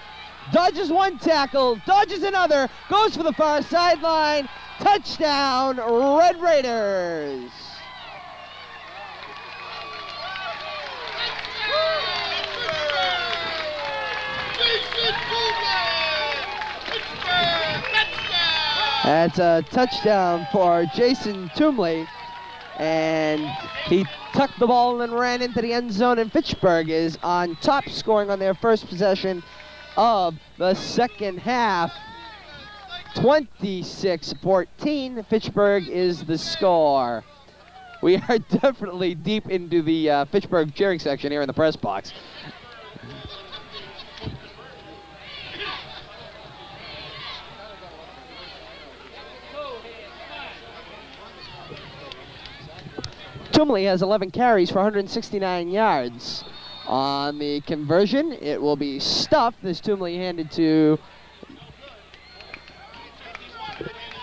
Dodges one tackle, dodges another, goes for the far sideline. Touchdown, Red Raiders. That's a touchdown for Jason Twomley, and he tucked the ball and ran into the end zone, and Fitchburg is on top, scoring on their first possession of the second half. 26-14, Fitchburg is the score. We are definitely deep into the Fitchburg cheering section here in the press box. Tumley has 11 carries for 169 yards. On the conversion, it will be stuffed as Tumley handed to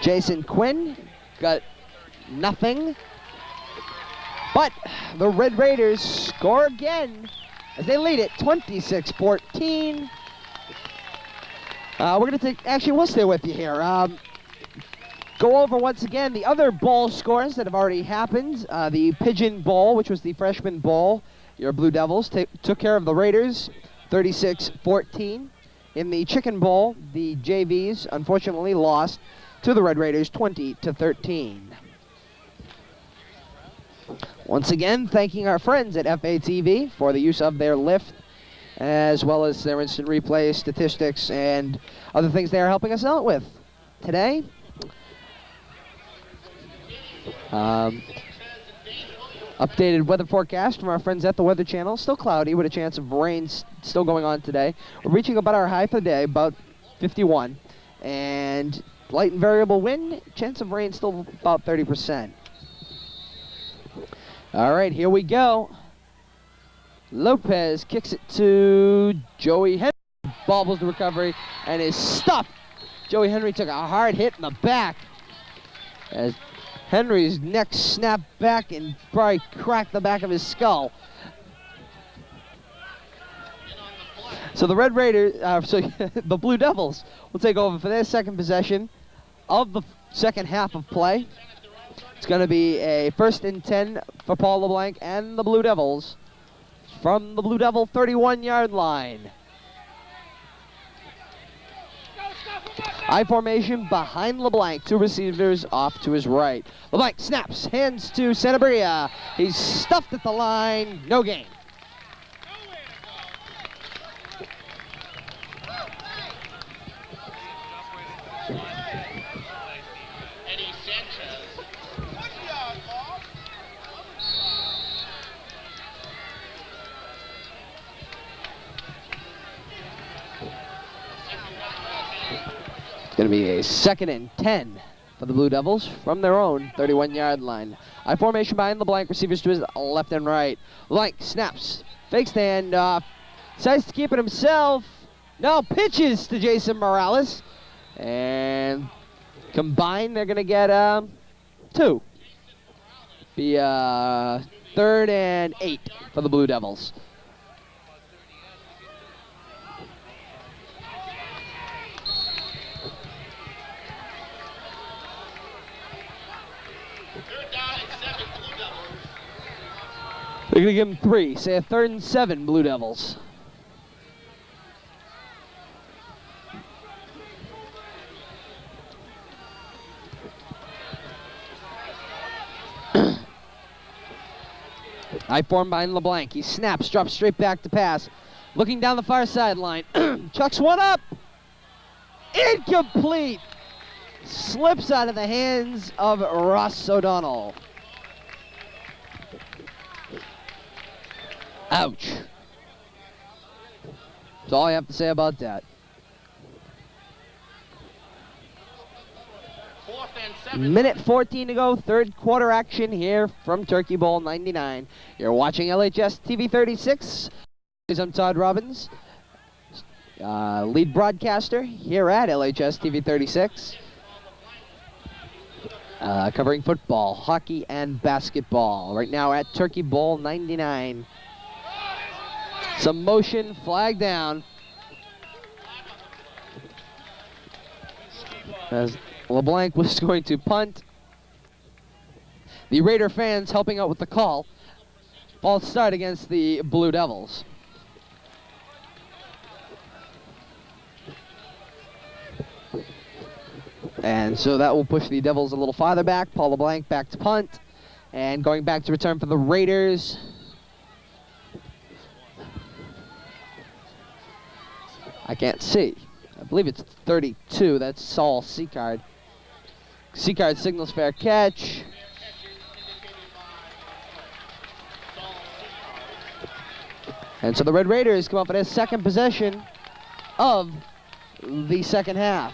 Jason Quinn. Got nothing. But the Red Raiders score again as they lead it 26-14. We're going to actually, we'll stay with you here. Go over once again the other bowl scores that have already happened. The Pigeon Bowl, which was the freshman bowl. Your Blue Devils took care of the Raiders 36-14. In the Chicken Bowl, the JVs unfortunately lost to the Red Raiders 20-13. Once again, thanking our friends at FATV for the use of their lift, as well as their instant replay statistics and other things they are helping us out with today. Updated weather forecast from our friends at the Weather Channel. Still cloudy with a chance of rain still going on today. We're reaching about our high for the day, about 51. And light and variable wind, chance of rain still about 30%. All right, here we go. Lopez kicks it to Joey Henry. Bobbles the recovery and is stuffed. Joey Henry took a hard hit in the back as Henry's neck snapped back and probably cracked the back of his skull. So the Red Raiders, the Blue Devils will take over for their second possession of the second half of play. It's going to be a 1st and 10 for Paul LeBlanc and the Blue Devils from the Blue Devil 31-yard line. I formation behind LeBlanc. 2 receivers off to his right. LeBlanc snaps, hands to Sanabria. He's stuffed at the line. No gain. It's going to be a 2nd and 10 for the Blue Devils from their own 31-yard line. I formation behind LeBlanc, receivers to his left and right. LeBlanc snaps, fakes the handoff, decides to keep it himself. Now pitches to Jason Morales. And combined, they're going to get 2. Be 3rd and 8 for the Blue Devils. They're going to give him 3. Say a 3rd and 7, Blue Devils. I form behind LeBlanc. He snaps, drops straight back to pass. Looking down the far sideline. Chucks one up. Incomplete. Slips out of the hands of Ross O'Donnell. Ouch. That's all I have to say about that. 4th and 7. Minute 14 to go, 3rd quarter action here from Turkey Bowl 99. You're watching LHS TV 36. I'm Todd Robbins, lead broadcaster here at LHS TV 36. Covering football, hockey, and basketball. Right now at Turkey Bowl 99. Some motion, flag down. As LeBlanc was going to punt. The Raider fans helping out with the call. False start against the Blue Devils. And so that will push the Devils a little farther back. Paul LeBlanc back to punt. And going back to return for the Raiders. I can't see. I believe it's 32. That's Saul Seacard. Seacard signals fair catch. And so the Red Raiders come up with their second possession of the second half.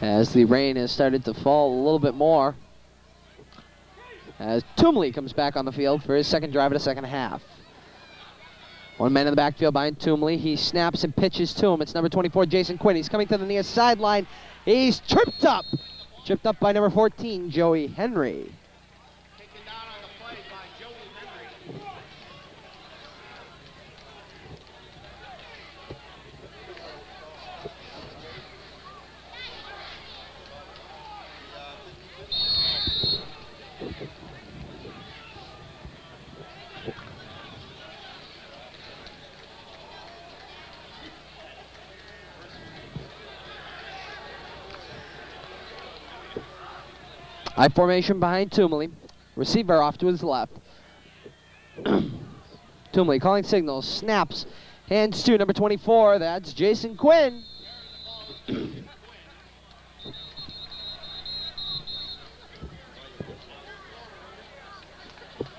as the rain has started to fall a little bit more. As Toomley comes back on the field for his second drive of the second half. One man in the backfield behind Toomley. He snaps and pitches to him. It's number 24, Jason Quinn. He's coming to the near sideline. He's tripped up. Tripped up by number 14, Joey Henry. Taken down on the play by Joey Henry. I formation behind Toomley. Receiver off to his left. Toomley calling signals. Snaps. Hands to number 24. That's Jason Quinn.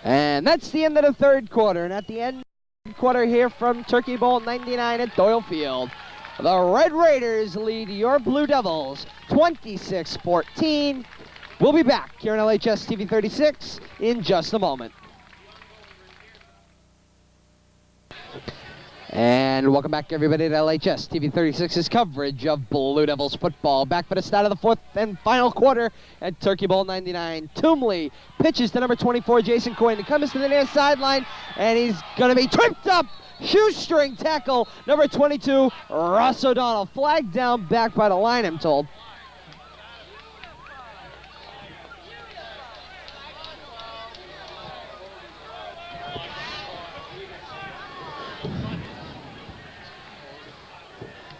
And that's the end of the third quarter. And at the end of the quarter here from Turkey Bowl 99 at Doyle Field, the Red Raiders lead your Blue Devils 26-14. We'll be back here on LHS TV 36 in just a moment. And welcome back, everybody, to LHS TV 36's coverage of Blue Devils football. Back for the start of the fourth and final quarter at Turkey Bowl 99. Toomley pitches to number 24, Jason Quinn. He comes to the near sideline, and he's going to be tripped up. Shoestring tackle, number 22, Russ O'Donnell. Flagged down back by the line, I'm told.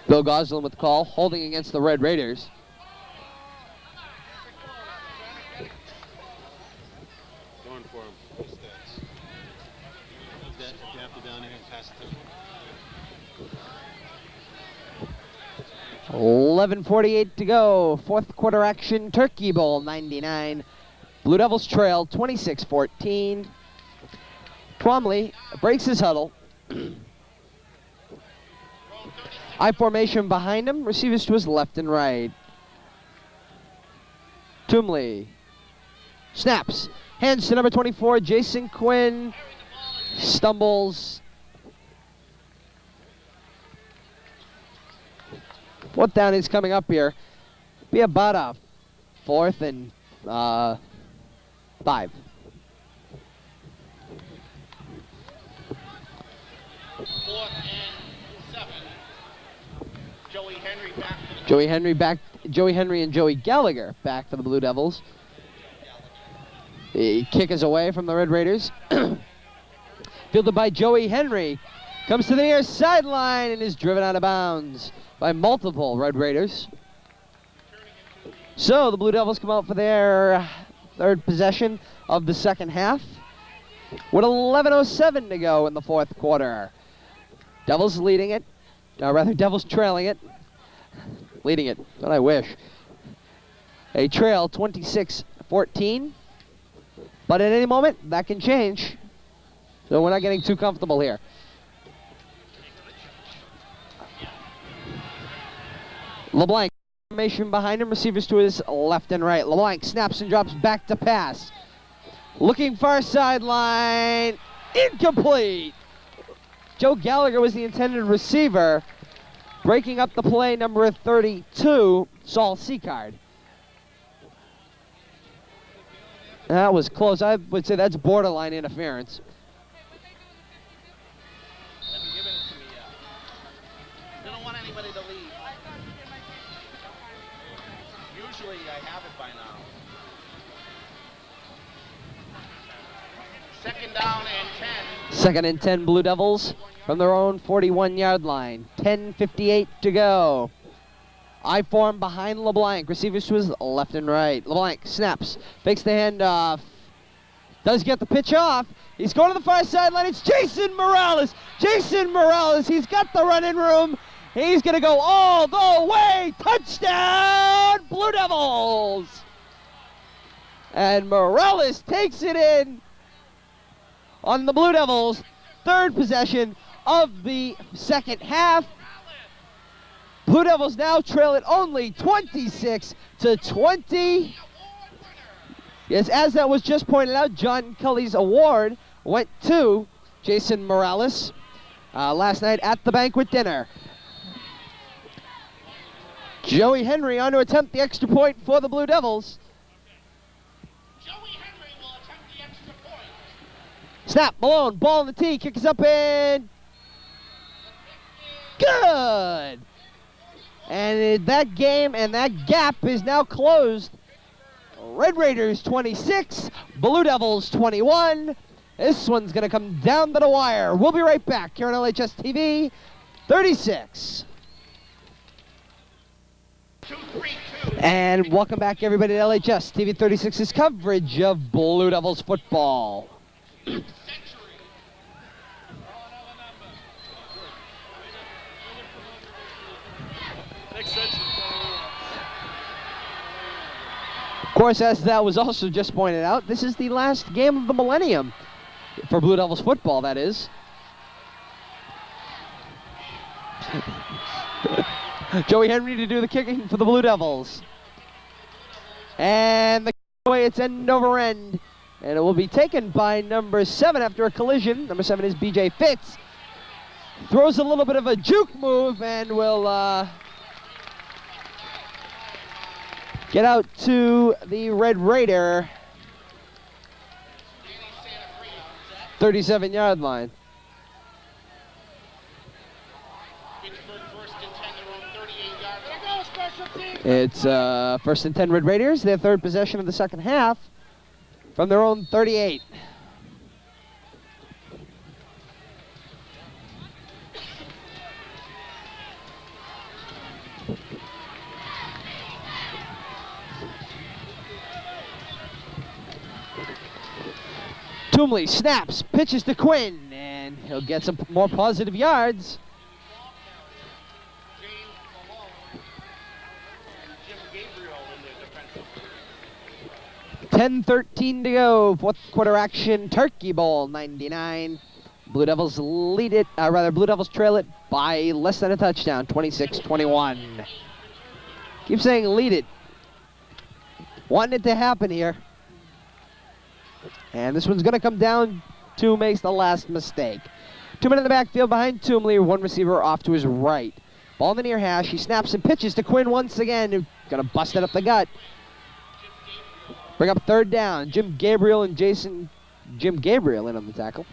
Bill Goslin with the call, holding against the Red Raiders. Going for him. Who's that? You have to down here and pass it to him. 11:48 to go. Fourth quarter action, Turkey Bowl 99. Blue Devils trail 26-14. Twomley breaks his huddle. I formation behind him, receivers to his left and right. Toomley snaps, hands to number 24, Jason Quinn, stumbles. Fourth down is coming up here. Be about a 4th and 5. Joey Henry and Joey Gallagher back for the Blue Devils. The kick is away from the Red Raiders. Fielded by Joey Henry. Comes to the near sideline and is driven out of bounds by multiple Red Raiders. So the Blue Devils come out for their third possession of the second half with 11:07 to go in the fourth quarter. Devils leading it. Devils trailing it. Leading it, but I wish. A trail 26-14. But at any moment, that can change. So we're not getting too comfortable here. LeBlanc, formation behind him, receivers to his left and right. LeBlanc snaps and drops back to pass. Looking far sideline, incomplete. Joe Gallagher was the intended receiver. Breaking up the play, number 32, Saul Seacard. That was close. I would say that's borderline interference. They don't want anybody to leave. Usually I have it by now. Second down and 10. Second and 10, Blue Devils from their own 41-yard line. 10:58 to go. I form behind LeBlanc. Receivers to his left and right. LeBlanc snaps, fakes the handoff. Does get the pitch off. He's going to the far sideline. It's Jason Morales. Jason Morales. He's got the running room. He's going to go all the way. Touchdown, Blue Devils. And Morales takes it in on the Blue Devils' third possession of the second half. Blue Devils now trail it only 26-20. Yes, as that was just pointed out, John Cully's award went to Jason Morales last night at the banquet dinner. Joey Henry on to attempt the extra point for the Blue Devils. Joey Henry will attempt the extra point. Snap, Malone, ball in the tee, kick is up and good! And that game and that gap is now closed. Red Raiders 26, Blue Devils 21. This one's gonna come down to the wire. We'll be right back here on LHS TV 36. And welcome back, everybody, to LHS TV 36's coverage of Blue Devils football. Of course, as that was also just pointed out, this is the last game of the millennium for Blue Devils football, that is. Joey Henry to do the kicking for the Blue Devils. And the away, it's end over end. And it will be taken by number 7 after a collision. Number 7 is BJ Fitz. Throws a little bit of a juke move and will get out to the Red Raider 37-yard line. It's first and 10 Red Raiders, their third possession of the second half from their own 38. Toomley snaps, pitches to Quinn, and he'll get some more positive yards. 10:13 to go, fourth quarter action, Turkey Bowl 99. Blue Devils lead it, Blue Devils trail it by less than a touchdown, 26-21. Keep saying lead it. Wanting it to happen here. And this one's going to come down to who makes the last mistake. 2 men in the backfield behind Toomley, one receiver off to his right. Ball in the near hash, he snaps and pitches to Quinn once again, who's going to bust it up the gut. Bring up third down. Jim Gabriel in on the tackle.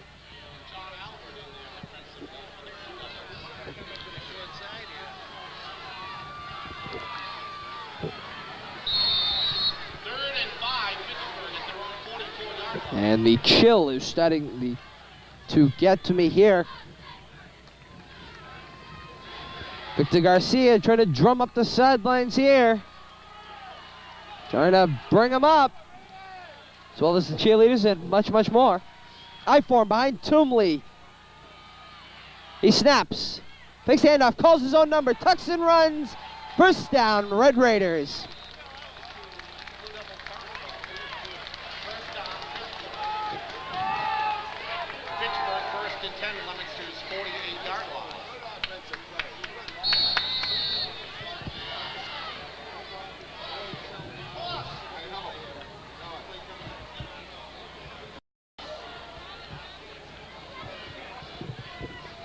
And the chill is starting to get to me here. Victor Garcia trying to drum up the sidelines here. Trying to bring him up, as well as the cheerleaders and much, much more. I-form behind Toomley. He snaps, fakes handoff, calls his own number, tucks and runs. First down, Red Raiders. Fitchburg first and 10, Leominster's 48-yard line.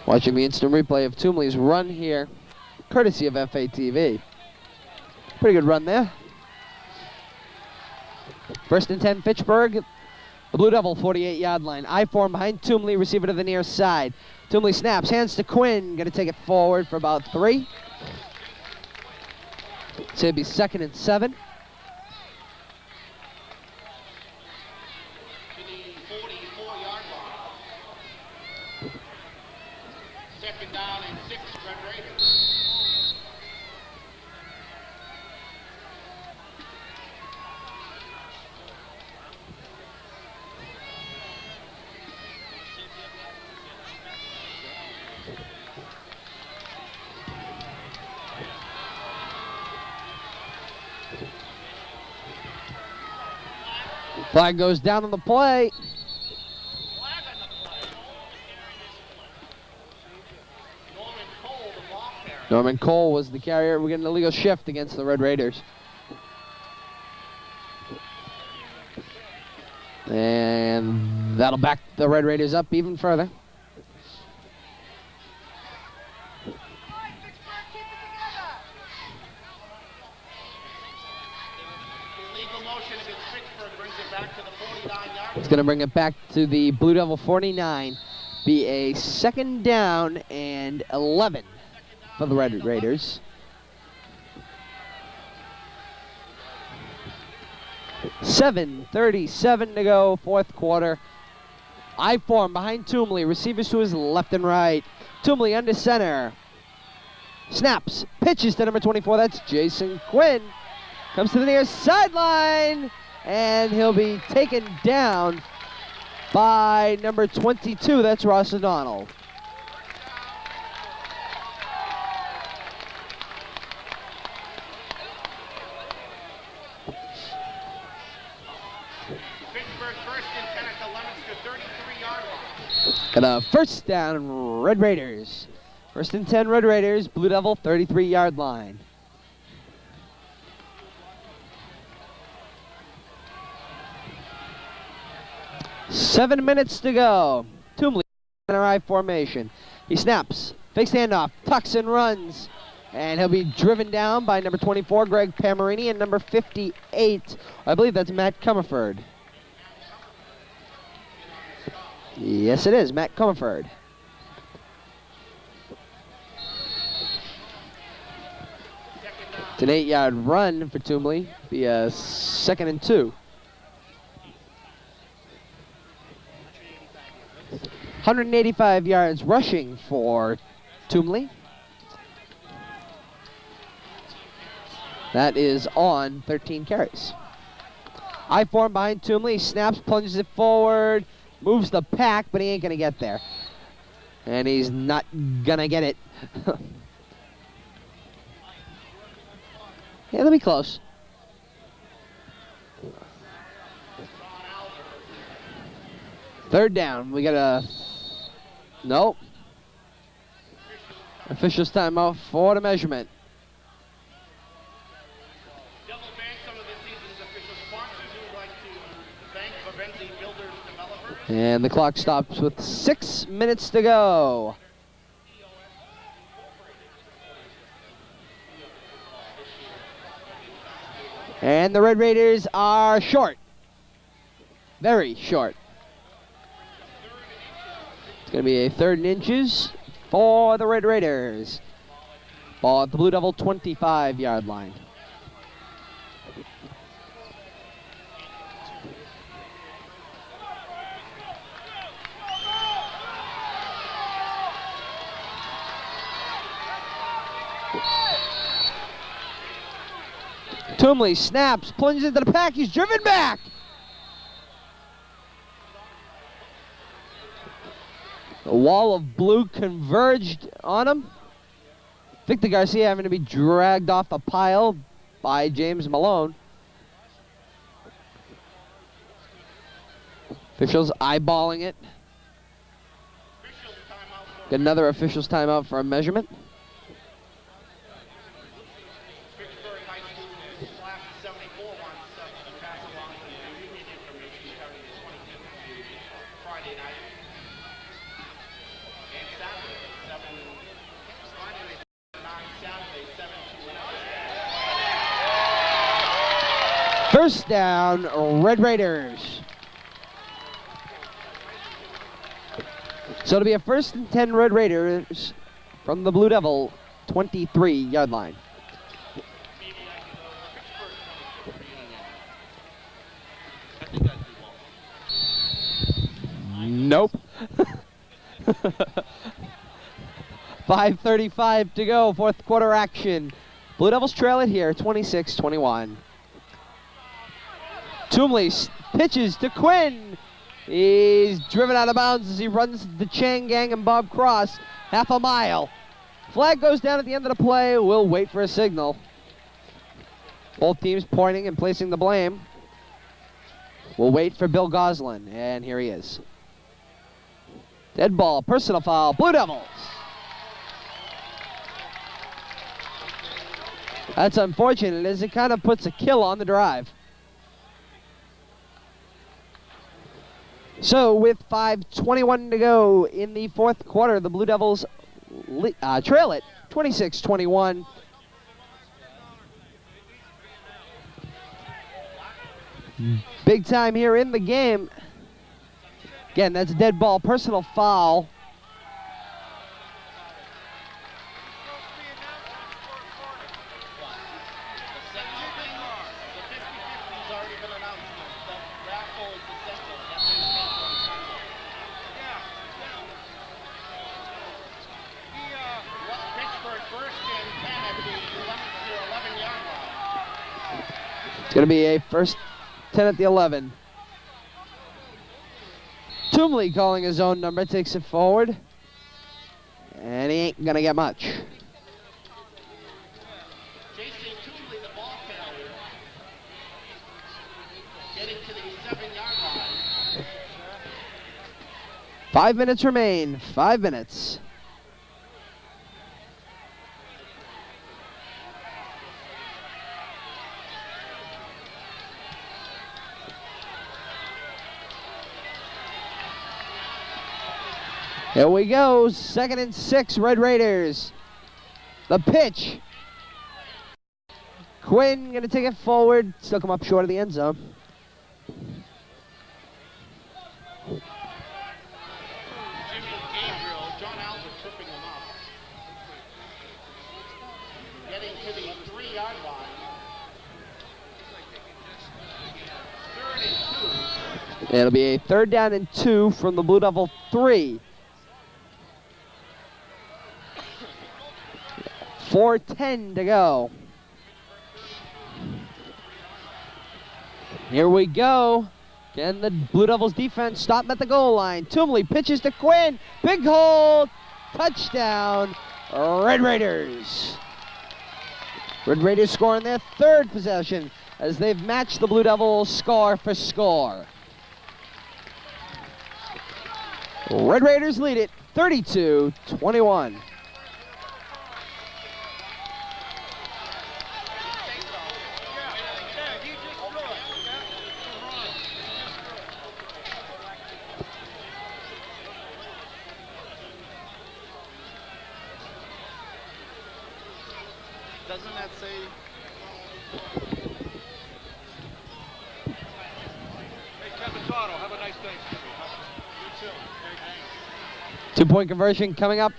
Watching the instant replay of Toomley's run here, courtesy of FATV. Pretty good run there. First and 10, Fitchburg. The Blue Devil 48-yard line. I-form behind Toomley, receiver to the near side. Toomley snaps, hands to Quinn. Going to take it forward for about 3. So it'll be 2nd and 7. To the 44-yard line. Second down and 6, Red Raiders. Flag goes down on the play. Flag on the play. Norman Cole, the ball carrier. Norman Cole was the carrier. We're getting an illegal shift against the Red Raiders. And that'll back the Red Raiders up even further. Illegal motion against Fitchburg brings it back to the 49-yard. It's going to bring it back to the Blue Devil 49. Be a second down and 11 for the Red Raiders. 7:37 to go, fourth quarter. I form behind Toomley, receivers to his left and right. Toomley under center. Snaps, pitches to number 24, that's Jason Quinn. Comes to the near sideline, and he'll be taken down by number 22, that's Ross O'Donnell. Fitchburg first and 10 at the Leominster 33-yard line. And a first down, Red Raiders. First and 10, Red Raiders, Blue Devil 33-yard line. Seven minutes to go. Toomley in our I formation. He snaps, fakes handoff, tucks and runs. And he'll be driven down by number 24, Greg Pamarini, and number 58, I believe that's Matt Comerford. Yes, it is, Matt Comerford. It's an 8-yard run for Toomley. Be a 2nd and 2. 185 yards rushing for Toomley. That is on 13 carries. I form behind Toomley, snaps, plunges it forward, moves the pack, but he ain't gonna get there. And he's not gonna get it. Yeah, they'll be close. Third down, we got a, nope. Officials timeout for the measurement. Devil Bank, some of this season's official sponsors who would like to thank Vivenzi Builders Developers. And the clock stops with 6 minutes to go. And the Red Raiders are short. Very short. It's going to be a 3rd and inches for the Red Raiders. Ball at the Blue Devil 25-yard line. Toomley snaps, plunges into the pack, he's driven back. A wall of blue converged on him. Victor Garcia having to be dragged off the pile by James Malone. Officials eyeballing it. Get another official's timeout for a measurement. Fitchburg High School class of 74 wants to pass along some union information regarding the 25th Friday night. And Saturday, 7, Friday night, 9, Saturday, 7 to 11. First down, Red Raiders. So it'll be a 1st and 10 Red Raiders from the Blue Devil 23-yard line. Nope. 5:35 to go, 4th quarter action. Blue Devils trail it here, 26-21. Toomley pitches to Quinn. He's driven out of bounds as he runs the Chang Gang and Bob Cross half a mile. Flag goes down at the end of the play. We'll wait for a signal. Both teams pointing and placing the blame. We'll wait for Bill Goslin, and here he is. Dead ball, personal foul, Blue Devils. That's unfortunate, as it kind of puts a kill on the drive. So with 5:21 to go in the fourth quarter, the Blue Devils trail it 26-21. Big time here in the game. Again, that's a dead ball, personal foul. It's going to be a first 10 at the 11. Toomley calling his own number, takes it forward. And he ain't going to get much. J.C. Toomley, the ball carrier, getting to the 7-yard line. 5 minutes remain. 5 minutes. Here we go, 2nd and 6, Red Raiders. The pitch. Quinn gonna take it forward, still come up short of the end zone. Jimmy Gabriel, John Alva tripping him up. Getting to the 3-yard line. 3rd and 2. It'll be a 3rd down and 2 from the Blue Devil 3. 4:10 to go. Here we go. Can the Blue Devils defense stop at the goal line? Toomley pitches to Quinn. Big hole. Touchdown. Red Raiders. Red Raiders scoring their 3rd possession as they've matched the Blue Devils score for score. Red Raiders lead it 32-21. Doesn't that say? Hey, Kevin Dotto, have a nice Thanksgiving. You too. 2-point conversion coming up.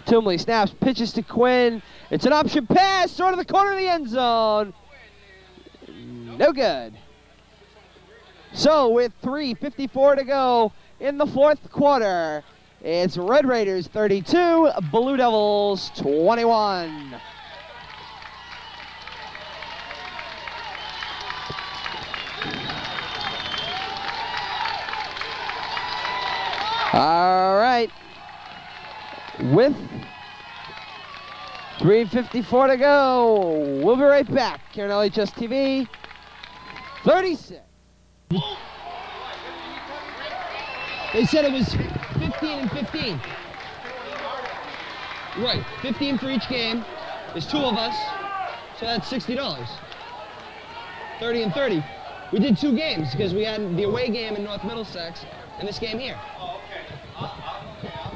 Toomley snaps, pitches to Quinn. It's an option pass, sort of the corner of the end zone. No good. So with 3:54 to go in the fourth quarter, it's Red Raiders 32, Blue Devils 21. All right. With 3:54 to go, we'll be right back here on LHS TV 36. They said it was 15 and 15. Right, 15 for each game. There's 2 of us, so that's $60. 30 and 30. We did 2 games because we had the away game in North Middlesex and this game here. Oh, okay.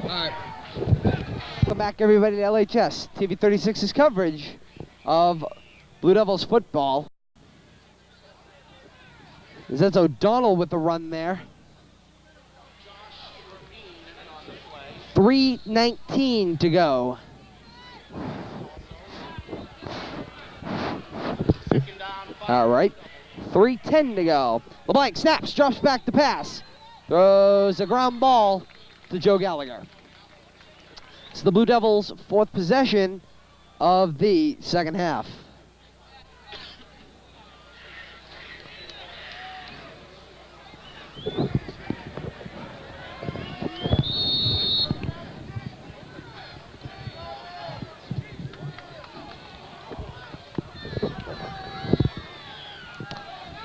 All right. Welcome back, everybody, to LHS TV 36's coverage of Blue Devils football. That's O'Donnell with the run there. 3:19 to go. All right, 3:10 to go. LeBlanc snaps, drops back to pass. Throws a ground ball to Joe Gallagher. It's the Blue Devils' 4th possession of the second half.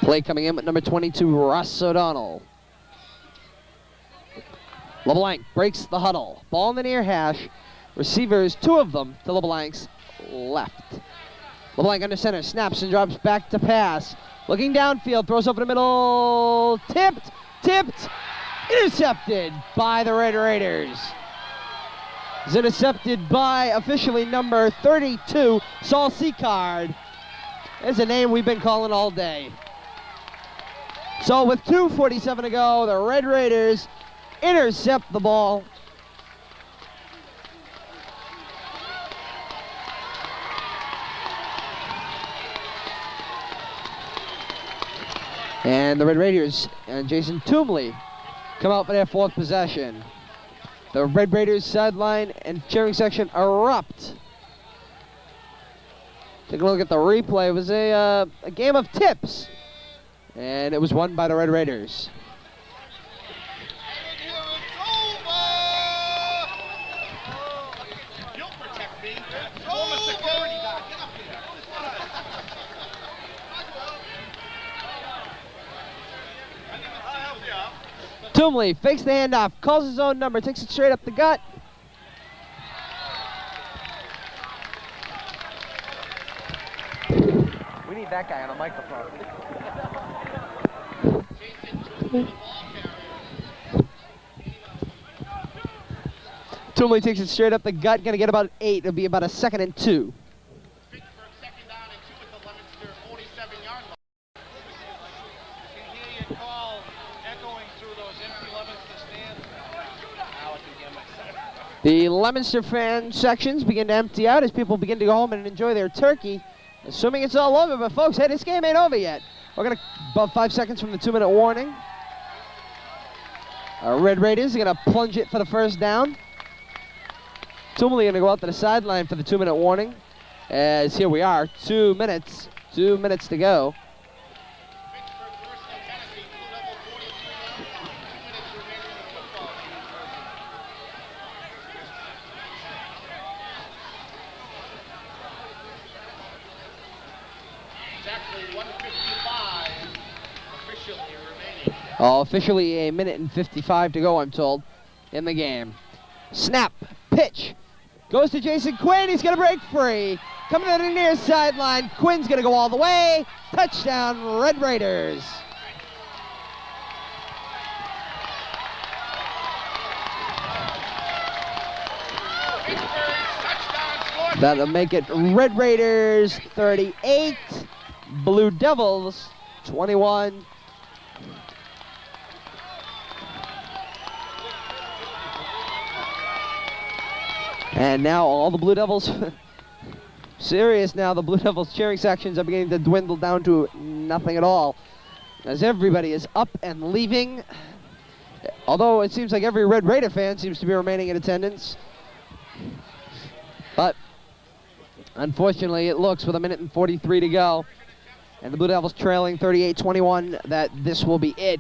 Play coming in with number 22, Russ O'Donnell. LeBlanc breaks the huddle. Ball in the near hash. Receivers, 2 of them to LeBlanc's left. LeBlanc under center, snaps and drops back to pass. Looking downfield, throws over the middle, tipped, intercepted by the Red Raiders. Is intercepted by officially number 32, Saul Seacard. There's a name we've been calling all day. So with 2:47 to go, the Red Raiders intercept the ball. And the Red Raiders and Jason Toomley come out for their 4th possession. The Red Raiders sideline and cheering section erupt. Take a look at the replay. It was a game of tips, and it was won by the Red Raiders. You'll protect me. Former security guard. Get up here. Toomley fakes the handoff, calls his own number, takes it straight up the gut. We need that guy on a microphone. Toomley takes it straight up the gut, gonna get about 8. It'll be about a 2nd and 2. Fitchburg 2nd down and 2 at the Leominster 47-yard line. You can hear your call echoing through those empty Leominster stands. Now I can hear myself. The Leominster fan sections begin to empty out as people begin to go home and enjoy their turkey. Assuming it's all over, but folks, hey, this game ain't over yet. We're gonna, about 5 seconds from the 2-minute warning. Our Red Raiders are gonna plunge it for the 1st down. Toomley gonna go out to the sideline for the 2-minute warning. As here we are, 2 minutes to go. Fitchburg versus Tennessee, Blue Devil 43 yards, 2 minutes remaining in the football game. Exactly 1:55 officially remaining. Officially a minute and 55 to go, I'm told, in the game. Snap, pitch, goes to Jason Quinn. He's going to break free. Coming to the near sideline. Quinn's going to go all the way. Touchdown, Red Raiders. That'll make it Red Raiders 38, Blue Devils 21. And now all the Blue Devils, serious now, the Blue Devils cheering sections are beginning to dwindle down to nothing at all, as everybody is up and leaving. Although it seems like every Red Raider fan seems to be remaining in attendance. But unfortunately, it looks with a minute and 43 to go, and the Blue Devils trailing 38-21, that this will be it,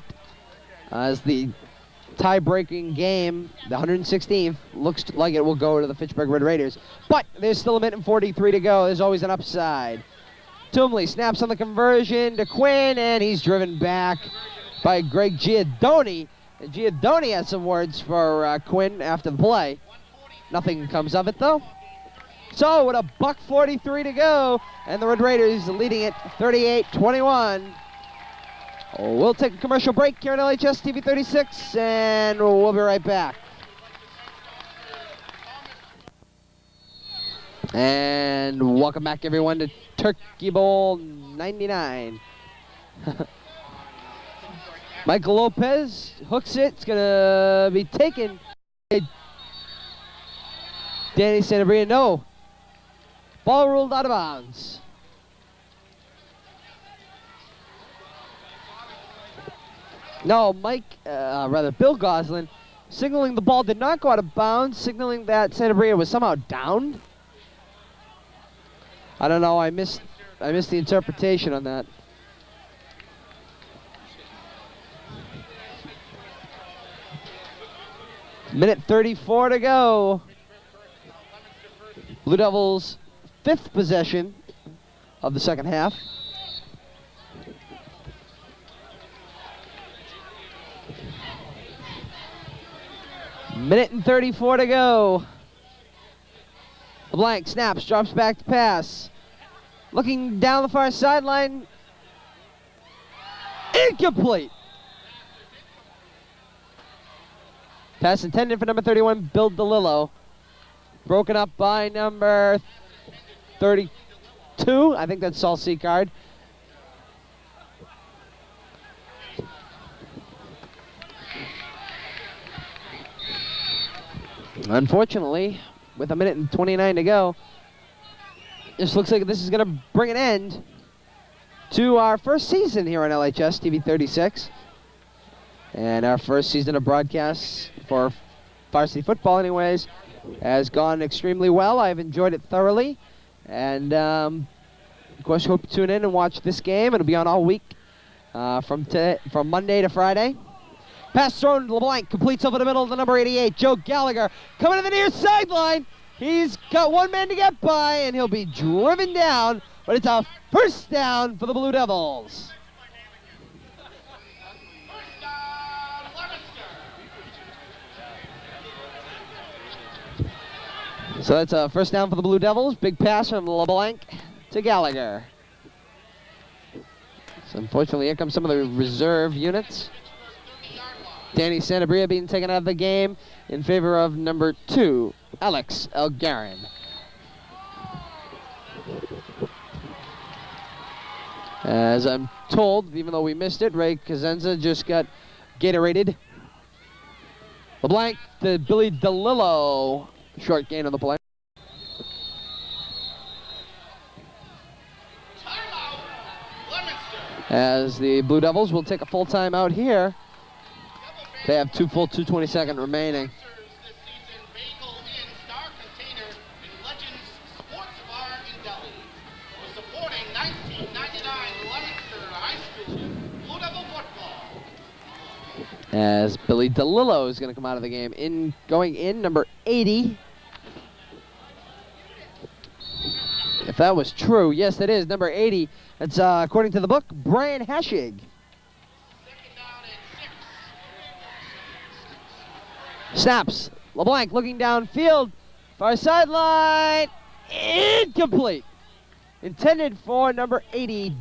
as the tie-breaking game, the 116th, looks like it will go to the Fitchburg Red Raiders. But there's still a minute and 43 to go. There's always an upside. Toomley snaps on the conversion to Quinn, and he's driven back by Greg Giadoni. And Giadoni has some words for Quinn after the play. Nothing comes of it, though. So with a $1:43 to go, and the Red Raiders leading it 38-21. We'll take a commercial break here on LHS TV 36, and we'll be right back. And welcome back, everyone, to Turkey Bowl 99. Michael Lopez hooks it. It's going to be taken. Danny Santabria, no. Ball ruled out of bounds. No, Bill Goslin, signaling the ball did not go out of bounds, signaling that Santabria was somehow downed. I don't know, I missed the interpretation on that. Minute 34 to go. Blue Devils' 5th possession of the second half. Minute and 34 to go. LeBlanc snaps, drops back to pass. Looking down the far sideline. Incomplete. Pass intended for number 31, Bill DeLillo. Broken up by number 32. I think that's Saul Seacard. Unfortunately, with a minute and 29 to go, this looks like this is going to bring an end to our first season here on LHS TV 36. And our first season of broadcasts for varsity football anyways has gone extremely well. I've enjoyed it thoroughly. And, of course, hope to tune in and watch this game. It'll be on all week from Monday to Friday. Pass thrown to LeBlanc, completes over the middle of the number 88, Joe Gallagher, coming to the near sideline. He's got one man to get by, and he'll be driven down, but it's a first down for the Blue Devils. So that's a first down for the Blue Devils. Big pass from LeBlanc to Gallagher. So unfortunately, here comes some of the reserve units. Danny Santabria being taken out of the game in favor of number 2, Alex Elgarin. As I'm told, even though we missed it, Ray Kazenza just got Gatorated. LeBlanc to Billy DeLillo. Short gain on the play. As the Blue Devils will take a full timeout here. They have 2 full 2:22 remaining. As Billy DeLillo is going to come out of the game. Going in, number 80. If that was true, yes, it is. Number 80. That's, according to the book, Brian Haschig. Snaps. LeBlanc looking downfield. Far sideline. Incomplete. Intended for number 80.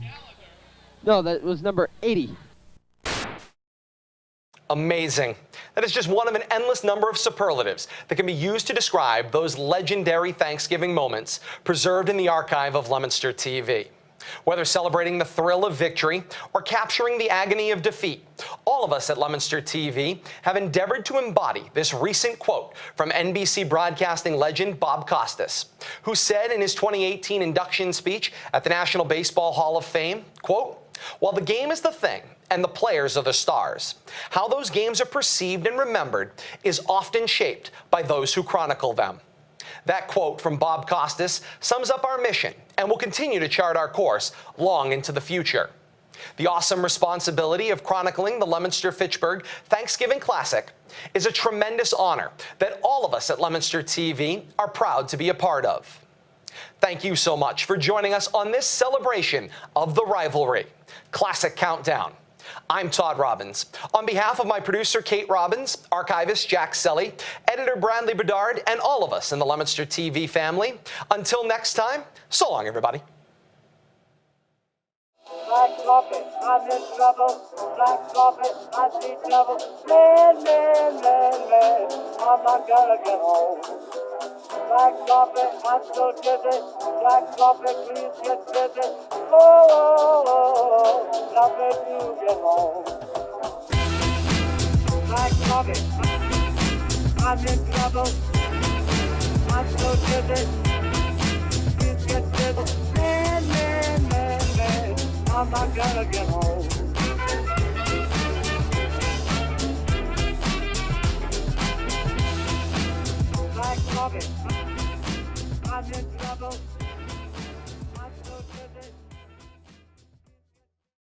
No, that was number 80. Amazing. That is just one of an endless number of superlatives that can be used to describe those legendary Thanksgiving moments preserved in the archive of Leominster TV. Whether celebrating the thrill of victory or capturing the agony of defeat, all of us at Leominster TV have endeavored to embody this recent quote from NBC broadcasting legend Bob Costas, who said in his 2018 induction speech at the National Baseball Hall of Fame, quote, "While the game is the thing and the players are the stars, how those games are perceived and remembered is often shaped by those who chronicle them." That quote from Bob Costas sums up our mission and will continue to chart our course long into the future. The awesome responsibility of chronicling the Leominster-Fitchburg Thanksgiving Classic is a tremendous honor that all of us at Leominster TV are proud to be a part of. Thank you so much for joining us on this celebration of the rivalry, Classic Countdown. I'm Todd Robbins. On behalf of my producer, Kate Robbins, archivist Jack Selly, editor Bradley Bedard, and all of us in the Leominster TV family, until next time, so long, everybody. Black carpet, I'm in trouble. Black carpet, I see trouble. Man, man, man, man, I'm not gonna get home. Black carpet, I'm so dizzy. Black carpet, please get busy. Oh, oh, oh, oh, now make you get home. Black carpet, I'm in trouble. I'm so dizzy. Please get busy. Man, man, man, man, I'm not gonna get home. Black carpet, I'm in trouble.